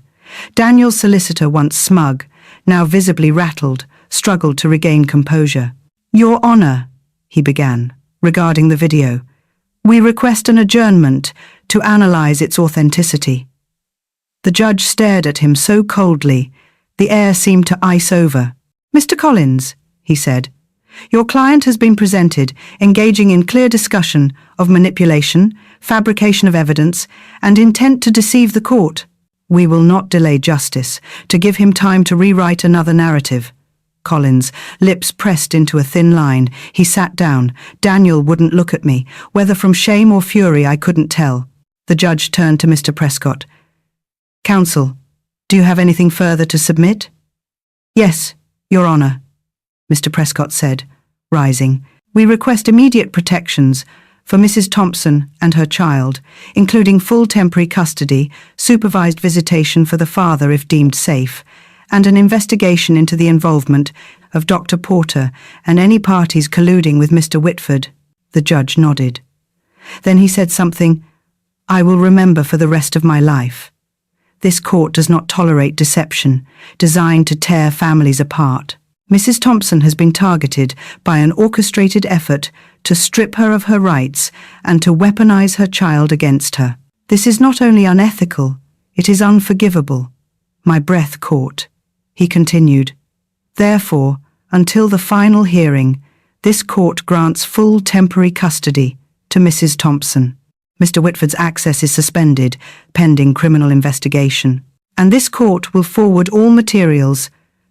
Daniel's solicitor, once smug, now visibly rattled, struggled to regain composure. "Your Honor," he began, regarding the video, "we request an adjournment to analyze its authenticity." The judge stared at him so coldly, the air seemed to ice over. "Mr. Collins," he said, "your client has been presented, engaging in clear discussion of manipulation, fabrication of evidence, and intent to deceive the court. We will not delay justice to give him time to rewrite another narrative." Collins, lips pressed into a thin line, he sat down. Daniel wouldn't look at me, whether from shame or fury I couldn't tell. The judge turned to Mr. Prescott. "Counsel, do you have anything further to submit?" "Yes, Your Honor," Mr. Prescott said, rising. "We request immediate protections for Mrs. Thompson and her child, including full temporary custody, supervised visitation for the father if deemed safe, and an investigation into the involvement of Dr. Porter and any parties colluding with Mr. Whitford." The judge nodded. Then he said something I will remember for the rest of my life. "This court does not tolerate deception, designed to tear families apart. Mrs. Thompson has been targeted by an orchestrated effort to strip her of her rights and to weaponize her child against her. This is not only unethical, it is unforgivable." My breath caught. He continued, "Therefore, until the final hearing, this court grants full temporary custody to Mrs. Thompson. Mr. Whitford's access is suspended, pending criminal investigation, and this court will forward all materials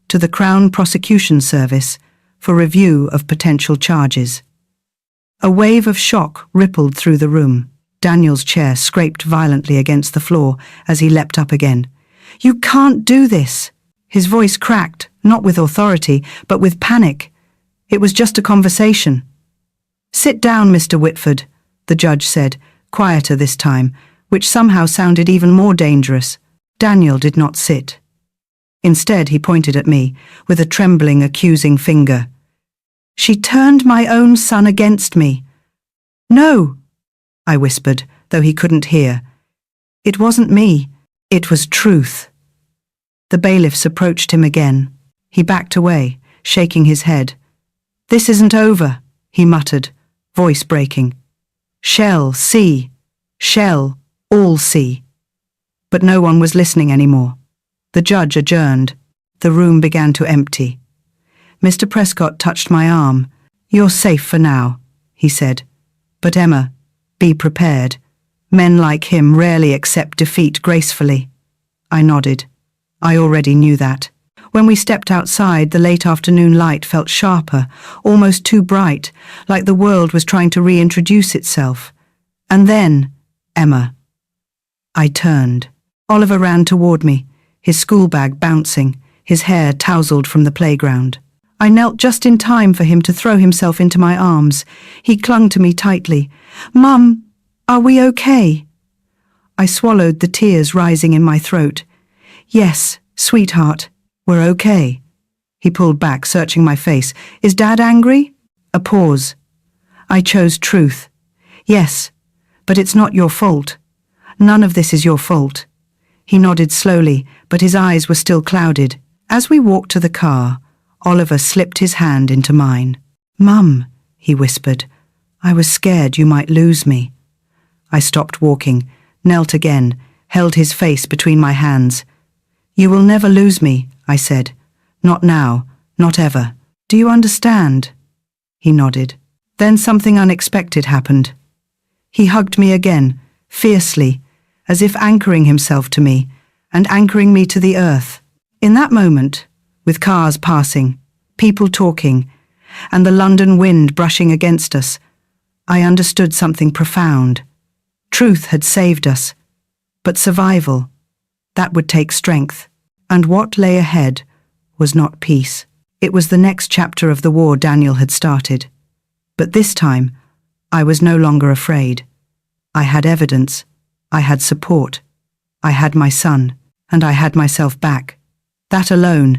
to the Crown Prosecution Service for review of potential charges." A wave of shock rippled through the room. Daniel's chair scraped violently against the floor as he leapt up again. "You can't do this!" His voice cracked, not with authority, but with panic. "It was just a conversation." "Sit down, Mr. Whitford," the judge said, quieter this time, which somehow sounded even more dangerous. Daniel did not sit. Instead, he pointed at me, with a trembling, accusing finger. "She turned my own son against me." "No," I whispered, though he couldn't hear. "It wasn't me. It was truth." The bailiffs approached him again. He backed away, shaking his head. "This isn't over," he muttered, voice breaking. "Shall see. Shall all see." But no one was listening anymore. The judge adjourned. The room began to empty. Mr. Prescott touched my arm. "You're safe for now," he said. "But Emma, be prepared. Men like him rarely accept defeat gracefully." I nodded. I already knew that. When we stepped outside, the late afternoon light felt sharper, almost too bright, like the world was trying to reintroduce itself. And then, Emma. I turned. Oliver ran toward me, his school bag bouncing, his hair tousled from the playground. I knelt just in time for him to throw himself into my arms. He clung to me tightly. "Mum, are we okay?" I swallowed the tears rising in my throat. "Yes, sweetheart, we're okay." He pulled back, searching my face. "Is Dad angry?" A pause. I chose truth. "Yes, but it's not your fault. None of this is your fault." He nodded slowly, but his eyes were still clouded. As we walked to the car, Oliver slipped his hand into mine. "Mum," he whispered, "I was scared you might lose me." I stopped walking, knelt again, held his face between my hands. "You will never lose me," I said. "Not now, not ever. Do you understand?" He nodded. Then something unexpected happened. He hugged me again, fiercely, as if anchoring himself to me, and anchoring me to the earth. In that moment, with cars passing, people talking, and the London wind brushing against us, I understood something profound. Truth had saved us, but survival, that would take strength. And what lay ahead was not peace. It was the next chapter of the war Daniel had started. But this time, I was no longer afraid. I had evidence. I had support. I had my son, and I had myself back. That alone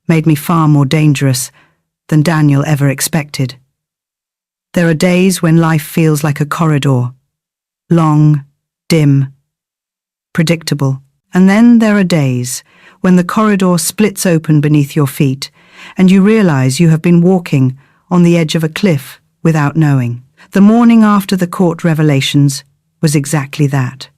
made me far more dangerous than Daniel ever expected. There are days when life feels like a corridor. Long, dim, predictable. And then there are days when the corridor splits open beneath your feet and you realize you have been walking on the edge of a cliff without knowing. The morning after the court revelations was exactly that.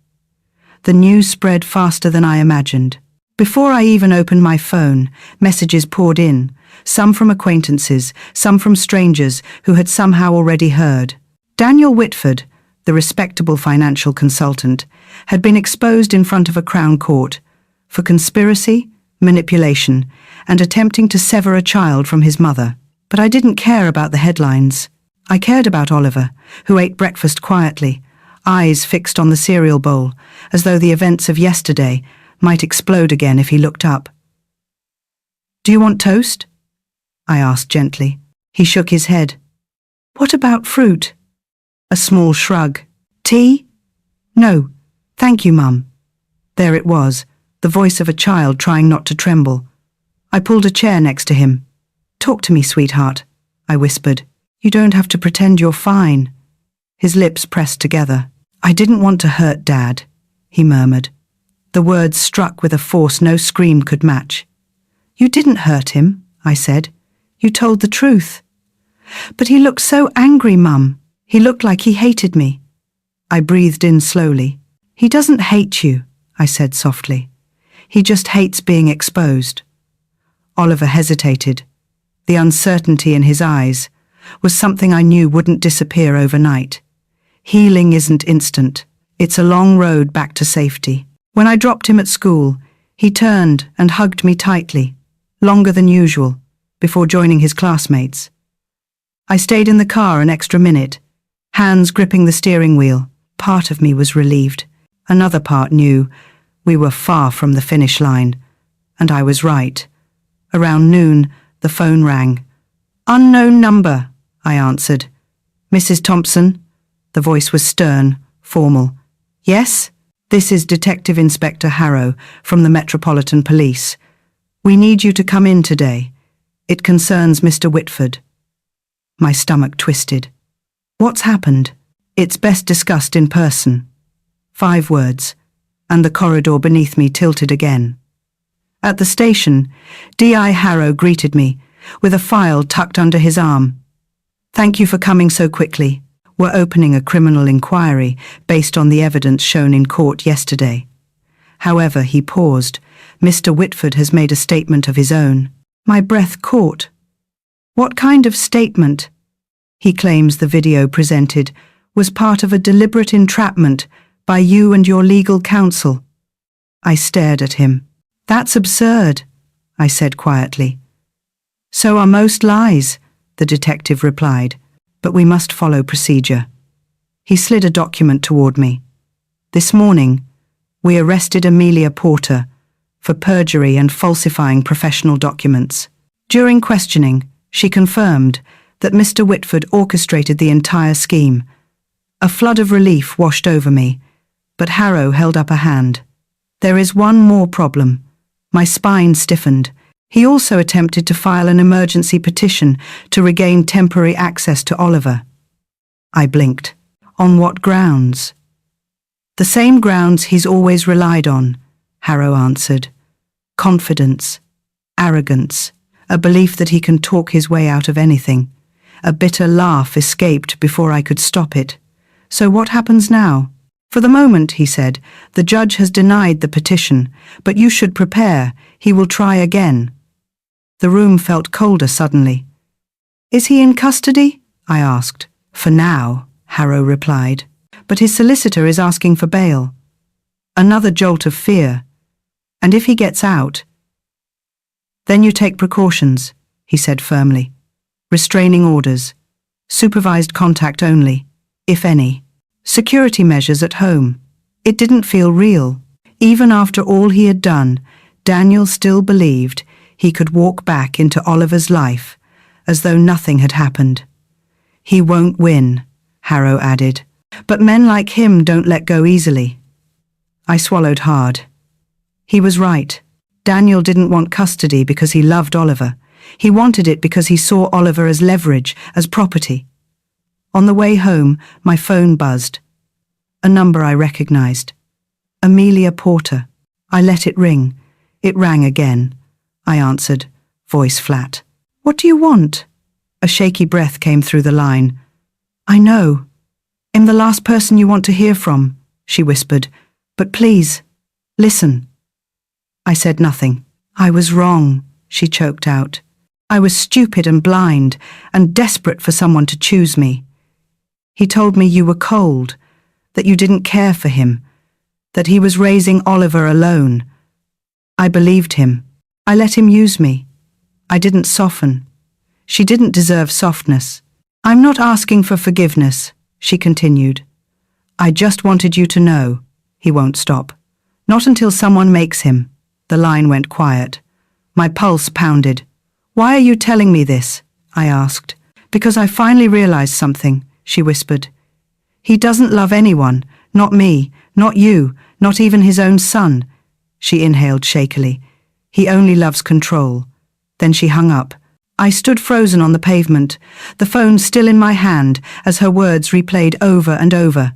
The news spread faster than I imagined. Before I even opened my phone, messages poured in, some from acquaintances, some from strangers who had somehow already heard. Daniel Whitford, the respectable financial consultant, had been exposed in front of a Crown Court for conspiracy, manipulation, and attempting to sever a child from his mother. But I didn't care about the headlines. I cared about Oliver, who ate breakfast quietly, eyes fixed on the cereal bowl, as though the events of yesterday might explode again if he looked up. "Do you want toast?" I asked gently. He shook his head. "What about fruit?" A small shrug. "Tea?" "No, thank you, Mum." There it was, the voice of a child trying not to tremble. I pulled a chair next to him. "Talk to me, sweetheart," I whispered. "You don't have to pretend you're fine." His lips pressed together. "I didn't want to hurt Dad," he murmured. The words struck with a force no scream could match. "You didn't hurt him," I said. "You told the truth." "But he looked so angry, Mum. He looked like he hated me." I breathed in slowly. "He doesn't hate you," I said softly. "He just hates being exposed." Oliver hesitated. The uncertainty in his eyes was something I knew wouldn't disappear overnight. Healing isn't instant. It's a long road back to safety. When I dropped him at school, he turned and hugged me tightly, longer than usual, before joining his classmates. I stayed in the car an extra minute, hands gripping the steering wheel, Part of me was relieved. Another part knew we were far from the finish line. And I was right. Around noon, the phone rang. "Unknown number," I answered. "Mrs. Thompson?" The voice was stern, formal. "Yes? This is Detective Inspector Harrow from the Metropolitan Police. We need you to come in today. It concerns Mr. Whitford." My stomach twisted. "What's happened?" "It's best discussed in person." 5 words, and the corridor beneath me tilted again. At the station, D.I. Harrow greeted me, with a file tucked under his arm. "Thank you for coming so quickly. We're opening a criminal inquiry based on the evidence shown in court yesterday." However, he paused. "Mr. Whitford has made a statement of his own." My breath caught. "What kind of statement?" "He claims the video presented was part of a deliberate entrapment by you and your legal counsel." I stared at him. "That's absurd," I said quietly. "So are most lies," the detective replied, "but we must follow procedure." He slid a document toward me. "This morning, we arrested Amelia Porter for perjury and falsifying professional documents. During questioning, she confirmed that Mr. Whitford orchestrated the entire scheme." A flood of relief washed over me, but Harrow held up a hand. "There is one more problem." My spine stiffened. He also attempted to file an emergency petition to regain temporary access to Oliver. I blinked. "On what grounds?" "The same grounds he's always relied on," Harrow answered. "Confidence, arrogance, a belief that he can talk his way out of anything." A bitter laugh escaped before I could stop it. "So what happens now?" "For the moment," he said, "the judge has denied the petition, but you should prepare. He will try again." The room felt colder suddenly. "Is he in custody?" I asked. "For now," Harrow replied, "but his solicitor is asking for bail." Another jolt of fear. "And if he gets out?" "Then you take precautions," he said firmly. "Restraining orders. Supervised contact only, if any. Security measures at home." It didn't feel real. Even after all he had done, Daniel still believed he could walk back into Oliver's life, as though nothing had happened. "He won't win," Harrow added. "But men like him don't let go easily." I swallowed hard. He was right. Daniel didn't want custody because he loved Oliver. He wanted it because he saw Oliver as leverage, as property. On the way home, my phone buzzed. A number I recognized. Amelia Porter. I let it ring. It rang again. I answered, voice flat. "What do you want?" A shaky breath came through the line. "I know. I'm the last person you want to hear from," she whispered. "But please, listen." I said nothing. "I was wrong," she choked out. "I was stupid and blind and desperate for someone to choose me. He told me you were cold, that you didn't care for him, that he was raising Oliver alone. I believed him. I let him use me. I didn't soften. She didn't deserve softness. I'm not asking for forgiveness," she continued. "I just wanted you to know he won't stop. Not until someone makes him." The line went quiet. My pulse pounded. "Why are you telling me this?" I asked. "Because I finally realized something," she whispered. "He doesn't love anyone, not me, not you, not even his own son." She inhaled shakily. "He only loves control." Then she hung up. I stood frozen on the pavement, the phone still in my hand as her words replayed over and over.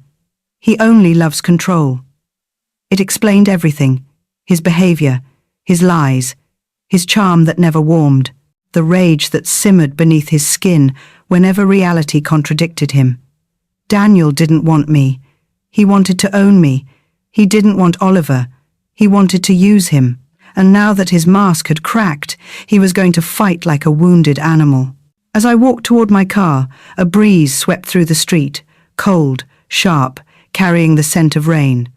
"He only loves control." It explained everything. His behavior, his lies, his charm that never warmed, the rage that simmered beneath his skin whenever reality contradicted him. Daniel didn't want me. He wanted to own me. He didn't want Oliver. He wanted to use him. And now that his mask had cracked, he was going to fight like a wounded animal. As I walked toward my car, a breeze swept through the street, cold, sharp, carrying the scent of rain.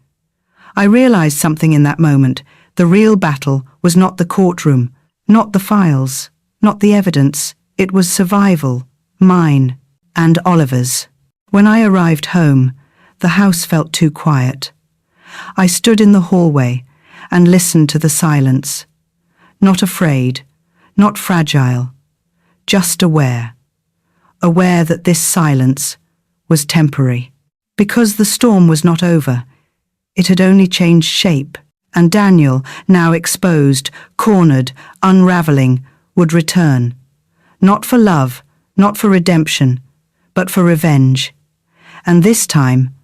I realized something in that moment. The real battle was not the courtroom, not the files, not the evidence. It was survival, mine, and Oliver's. When I arrived home, The house felt too quiet. I stood in the hallway and listened to the silence. Not afraid, not fragile, just aware. Aware that this silence was temporary. Because the storm was not over, it had only changed shape, and Daniel, now exposed, cornered, unraveling, would return. Not for love, not for redemption, but for revenge. And this time,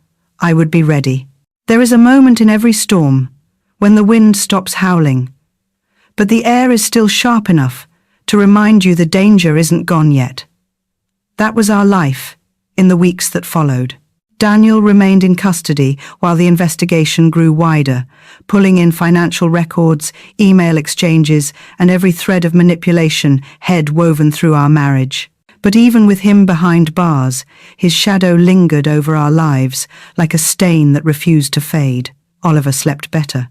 I would be ready. There is a moment in every storm when the wind stops howling, but the air is still sharp enough to remind you the danger isn't gone yet. That was our life in the weeks that followed. Daniel remained in custody while the investigation grew wider, pulling in financial records, email exchanges, and every thread of manipulation head woven through our marriage. But even with him behind bars, his shadow lingered over our lives like a stain that refused to fade. Oliver slept better.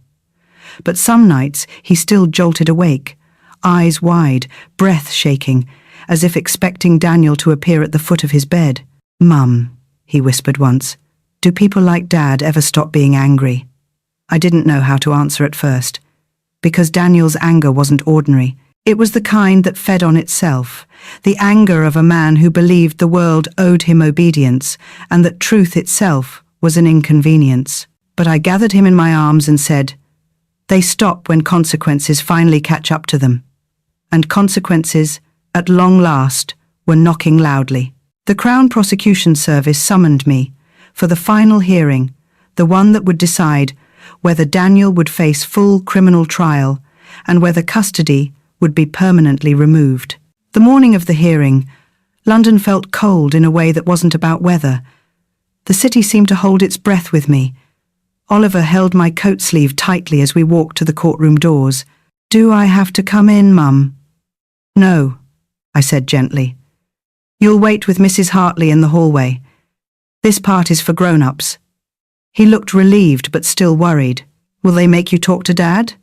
But some nights he still jolted awake, eyes wide, breath shaking, as if expecting Daniel to appear at the foot of his bed. "Mum," he whispered once, "do people like Dad ever stop being angry?" I didn't know how to answer at first, because Daniel's anger wasn't ordinary. It was the kind that fed on itself, the anger of a man who believed the world owed him obedience and that truth itself was an inconvenience. But I gathered him in my arms and said, "They stop when consequences finally catch up to them." And consequences, at long last, were knocking loudly. The Crown Prosecution Service summoned me for the final hearing, the one that would decide whether Daniel would face full criminal trial and whether custody would be permanently removed. The morning of the hearing, London felt cold in a way that wasn't about weather. The city seemed to hold its breath with me. Oliver held my coat sleeve tightly as we walked to the courtroom doors. "Do I have to come in, Mum?" "No," I said gently. "You'll wait with Mrs. Hartley in the hallway. This part is for grown-ups." He looked relieved but still worried. "Will they make you talk to Dad?"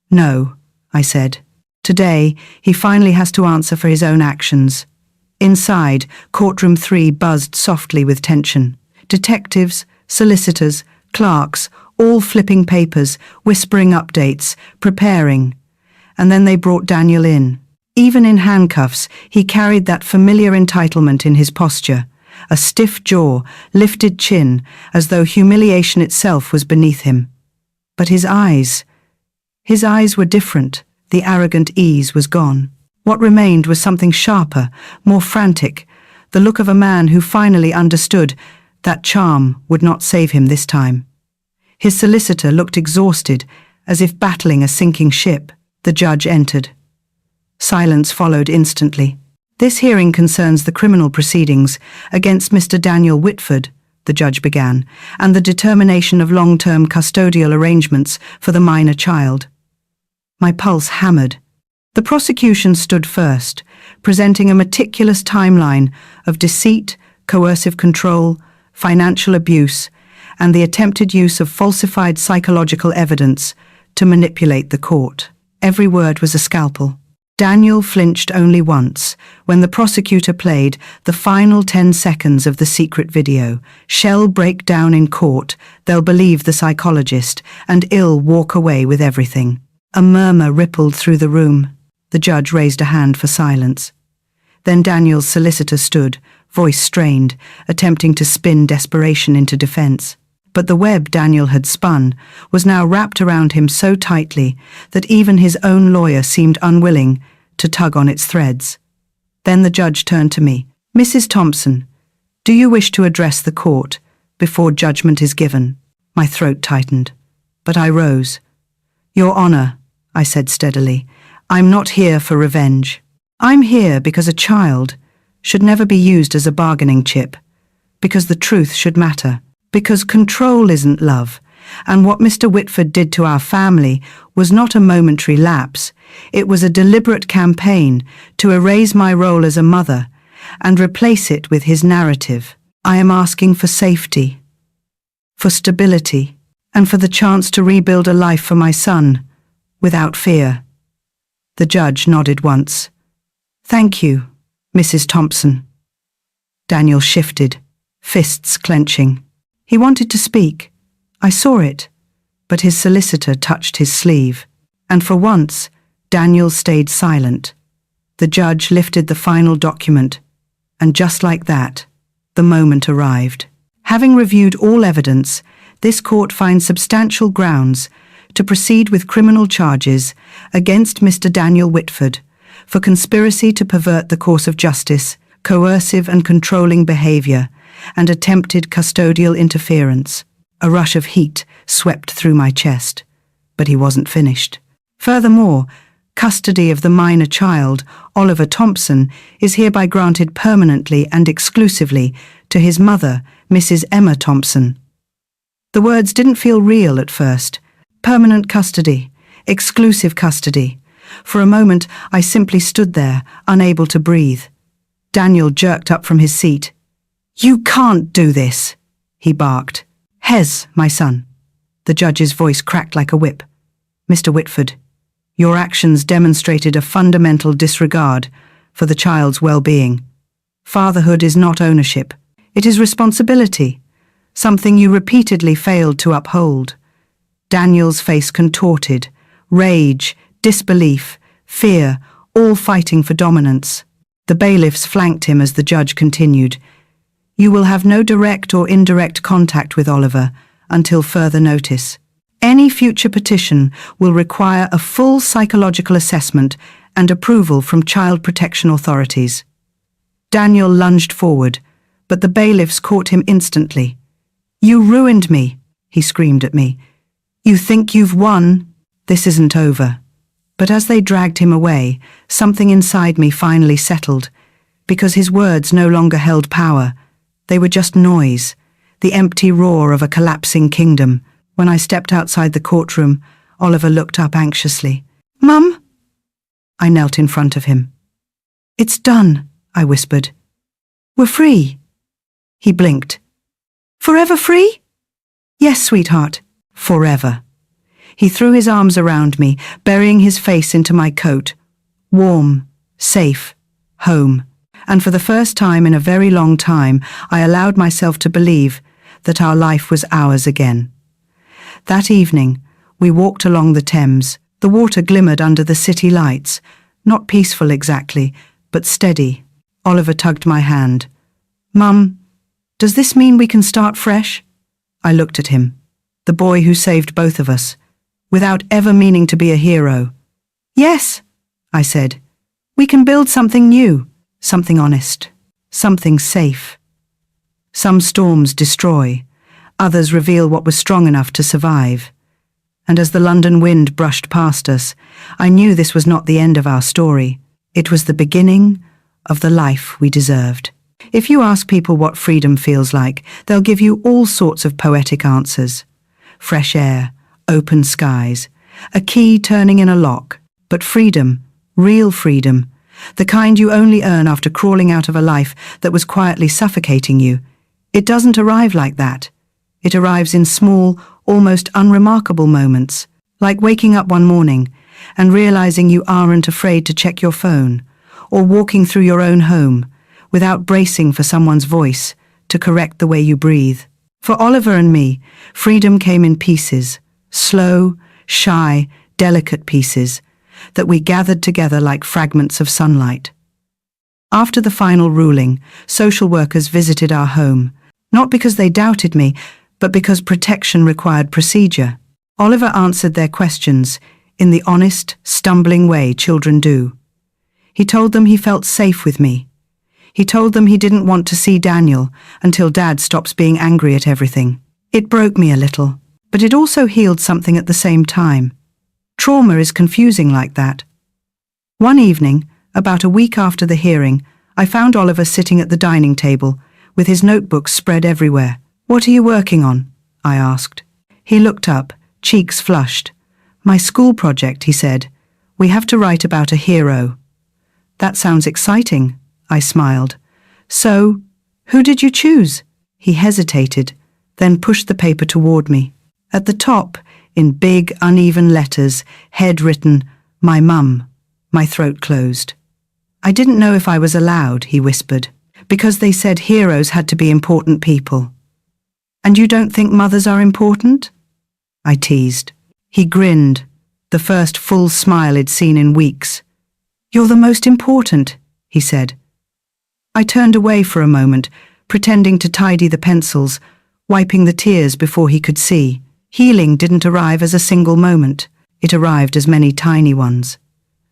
"No," I said. Today, he finally has to answer for his own actions. Inside, Courtroom 3 buzzed softly with tension. Detectives, solicitors, clerks, all flipping papers, whispering updates, preparing. And then they brought Daniel in. Even in handcuffs, he carried that familiar entitlement in his posture, a stiff jaw, lifted chin, as though humiliation itself was beneath him. But his eyes were different. The arrogant ease was gone. What remained was something sharper, more frantic, the look of a man who finally understood that charm would not save him this time. His solicitor looked exhausted, as if battling a sinking ship. The judge entered. Silence followed instantly. "This hearing concerns the criminal proceedings against Mr. Daniel Whitford," the judge began, "and the determination of long-term custodial arrangements for the minor child." My pulse hammered. The prosecution stood first, presenting a meticulous timeline of deceit, coercive control, financial abuse, and the attempted use of falsified psychological evidence to manipulate the court. Every word was a scalpel. Daniel flinched only once, when the prosecutor played the final 10 seconds of the secret video. "Shall break down in court, they'll believe the psychologist, and ill walk away with everything." A murmur rippled through the room. The judge raised a hand for silence. Then Daniel's solicitor stood, voice strained, attempting to spin desperation into defense. But the web Daniel had spun was now wrapped around him so tightly that even his own lawyer seemed unwilling to tug on its threads. Then the judge turned to me. "Mrs. Thompson, do you wish to address the court before judgment is given?" My throat tightened, but I rose. "Your Honor," I said steadily, "I'm not here for revenge. I'm here because a child should never be used as a bargaining chip, because the truth should matter, because control isn't love, and what Mr. Whitford did to our family was not a momentary lapse. It was a deliberate campaign to erase my role as a mother and replace it with his narrative. I am asking for safety, for stability, and for the chance to rebuild a life for my son, without fear." The judge nodded once. "Thank you, Mrs. Thompson." Daniel shifted, fists clenching. He wanted to speak. I saw it. But his solicitor touched his sleeve. And for once, Daniel stayed silent. The judge lifted the final document, and just like that, the moment arrived. Having reviewed all evidence, this court finds substantial grounds to proceed with criminal charges against Mr. Daniel Whitford for conspiracy to pervert the course of justice, coercive and controlling behavior, and attempted custodial interference. A rush of heat swept through my chest, but he wasn't finished. Furthermore, custody of the minor child, Oliver Thompson, is hereby granted permanently and exclusively to his mother, Mrs. Emma Thompson. The words didn't feel real at first. Permanent custody, exclusive custody. For a moment, I simply stood there, unable to breathe. Daniel jerked up from his seat. "You can't do this," he barked. "Hez, my son." The judge's voice cracked like a whip. "Mr. Whitford, your actions demonstrated a fundamental disregard for the child's well-being. Fatherhood is not ownership. It is responsibility, something you repeatedly failed to uphold." Daniel's face contorted, rage, disbelief, fear, all fighting for dominance. The bailiffs flanked him as the judge continued. "You will have no direct or indirect contact with Oliver until further notice. Any future petition will require a full psychological assessment and approval from child protection authorities." Daniel lunged forward, but the bailiffs caught him instantly. "You ruined me," he screamed at me. "You think you've won? This isn't over." But as they dragged him away, something inside me finally settled, because his words no longer held power. They were just noise, the empty roar of a collapsing kingdom. When I stepped outside the courtroom, Oliver looked up anxiously. "Mum?" I knelt in front of him. "It's done," I whispered. "We're free." He blinked. "Forever free?" "Yes, sweetheart, forever." He threw his arms around me, burying his face into my coat. Warm, safe, home. And for the first time in a very long time, I allowed myself to believe that our life was ours again. That evening, we walked along the Thames. The water glimmered under the city lights, not peaceful exactly, but steady. Oliver tugged my hand. "Mum, does this mean we can start fresh?" I looked at him, the boy who saved both of us, without ever meaning to be a hero. "Yes," I said. "We can build something new, something honest, something safe." Some storms destroy, others reveal what was strong enough to survive. And as the London wind brushed past us, I knew this was not the end of our story. It was the beginning of the life we deserved. If you ask people what freedom feels like, they'll give you all sorts of poetic answers. Fresh air, open skies, a key turning in a lock. But freedom, real freedom, the kind you only earn after crawling out of a life that was quietly suffocating you, it doesn't arrive like that. It arrives in small, almost unremarkable moments, like waking up one morning and realizing you aren't afraid to check your phone, or walking through your own home without bracing for someone's voice to correct the way you breathe. For Oliver and me, freedom came in pieces, slow, shy, delicate pieces, that we gathered together like fragments of sunlight. After the final ruling, social workers visited our home, not because they doubted me, but because protection required procedure. Oliver answered their questions in the honest, stumbling way children do. He told them he felt safe with me. He told them he didn't want to see Daniel until Dad stops being angry at everything. It broke me a little, but it also healed something at the same time. Trauma is confusing like that. One evening, about a week after the hearing, I found Oliver sitting at the dining table, with his notebooks spread everywhere. "What are you working on?" I asked. He looked up, cheeks flushed. "My school project," he said. "We have to write about a hero." "That sounds exciting," I smiled. "So, who did you choose?" He hesitated, then pushed the paper toward me. At the top, in big, uneven letters, had written, "My mum." My throat closed. "I didn't know if I was allowed," he whispered, "because they said heroes had to be important people." And you don't think mothers are important? I teased. He grinned, the first full smile he'd seen in weeks. You're the most important, he said. I turned away for a moment, pretending to tidy the pencils, wiping the tears before he could see. Healing didn't arrive as a single moment. It arrived as many tiny ones.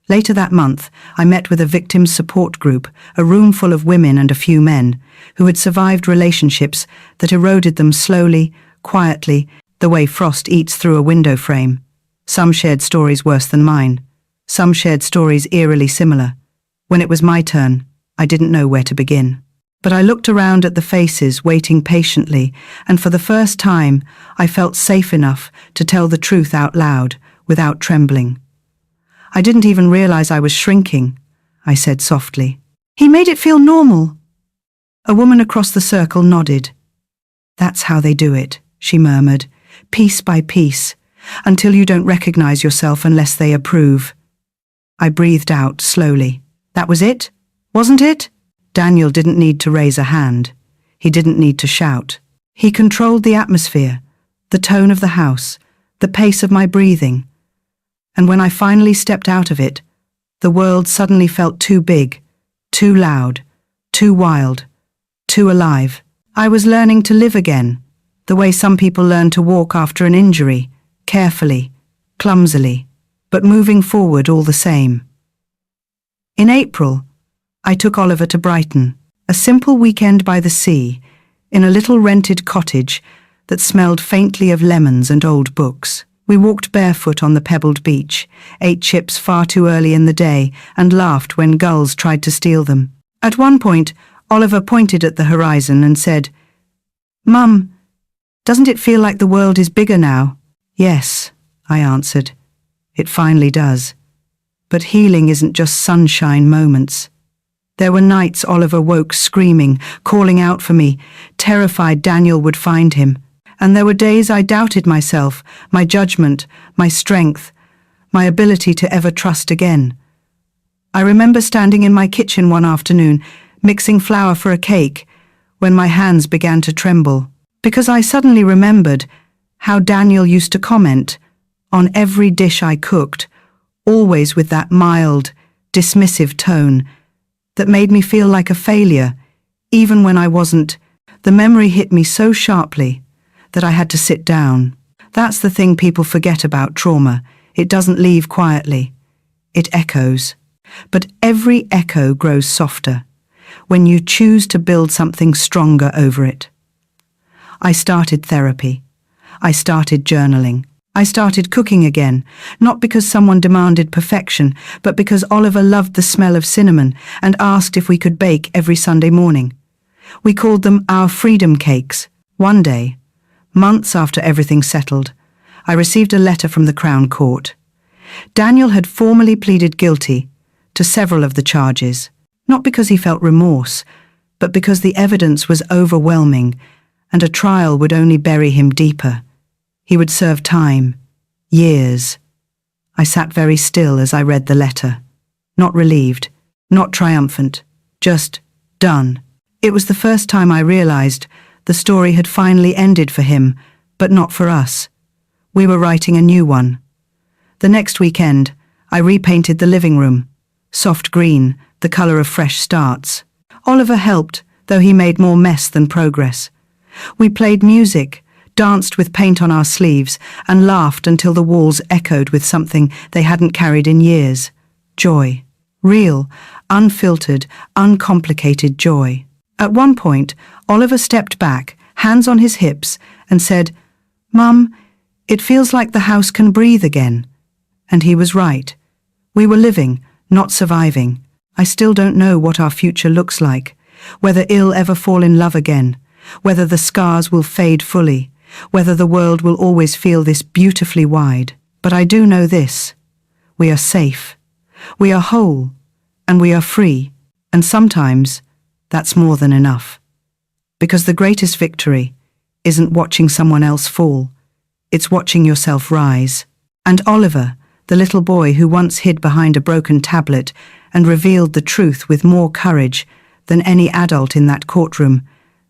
Later that month, I met with a victims' support group, a room full of women and a few men, who had survived relationships that eroded them slowly, quietly, the way frost eats through a window frame. Some shared stories worse than mine. Some shared stories eerily similar. When it was my turn, I didn't know where to begin. But I looked around at the faces, waiting patiently, and for the first time, I felt safe enough to tell the truth out loud, without trembling. I didn't even realize I was shrinking, I said softly. He made it feel normal. A woman across the circle nodded. That's how they do it, she murmured, piece by piece, until you don't recognize yourself unless they approve. I breathed out slowly. That was it? Wasn't it? Daniel didn't need to raise a hand. He didn't need to shout. He controlled the atmosphere, the tone of the house, the pace of my breathing. And when I finally stepped out of it, the world suddenly felt too big, too loud, too wild, too alive. I was learning to live again, the way some people learn to walk after an injury, carefully, clumsily, but moving forward all the same. In April, I took Oliver to Brighton, a simple weekend by the sea, in a little rented cottage that smelled faintly of lemons and old books. We walked barefoot on the pebbled beach, ate chips far too early in the day, and laughed when gulls tried to steal them. At one point, Oliver pointed at the horizon and said, "Mum, doesn't it feel like the world is bigger now?" "Yes," I answered. "It finally does. But healing isn't just sunshine moments." There were nights Oliver woke screaming, calling out for me, terrified Daniel would find him. And there were days I doubted myself, my judgment, my strength, my ability to ever trust again. I remember standing in my kitchen one afternoon, mixing flour for a cake, when my hands began to tremble, because I suddenly remembered how Daniel used to comment on every dish I cooked, always with that mild, dismissive tone that made me feel like a failure, even when I wasn't. The memory hit me so sharply that I had to sit down. That's the thing people forget about trauma. It doesn't leave quietly. It echoes. But every echo grows softer when you choose to build something stronger over it. I started therapy. I started journaling. I started cooking again, not because someone demanded perfection, but because Oliver loved the smell of cinnamon and asked if we could bake every Sunday morning. We called them our freedom cakes. One day, months after everything settled, I received a letter from the Crown Court. Daniel had formally pleaded guilty to several of the charges, not because he felt remorse, but because the evidence was overwhelming and a trial would only bury him deeper. He would serve time, years. I sat very still as I read the letter, not relieved, not triumphant, just done. It was the first time I realized the story had finally ended for him, but not for us. We were writing a new one. The next weekend, I repainted the living room, soft green, the color of fresh starts. Oliver helped, though he made more mess than progress. We played music, danced with paint on our sleeves, and laughed until the walls echoed with something they hadn't carried in years. Joy. Real, unfiltered, uncomplicated joy. At one point, Oliver stepped back, hands on his hips, and said, "Mum, it feels like the house can breathe again." And he was right. We were living, not surviving. I still don't know what our future looks like, whether I'll ever fall in love again, whether the scars will fade fully, whether the world will always feel this beautifully wide. But I do know this. We are safe. We are whole. And we are free. And sometimes that's more than enough. Because the greatest victory isn't watching someone else fall. It's watching yourself rise. And Oliver, the little boy who once hid behind a broken tablet and revealed the truth with more courage than any adult in that courtroom,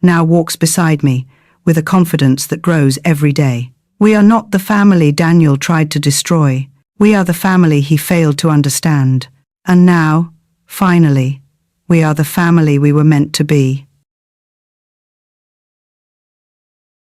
now walks beside me with a confidence that grows every day. We are not the family Daniel tried to destroy. We are the family he failed to understand. And now, finally, we are the family we were meant to be.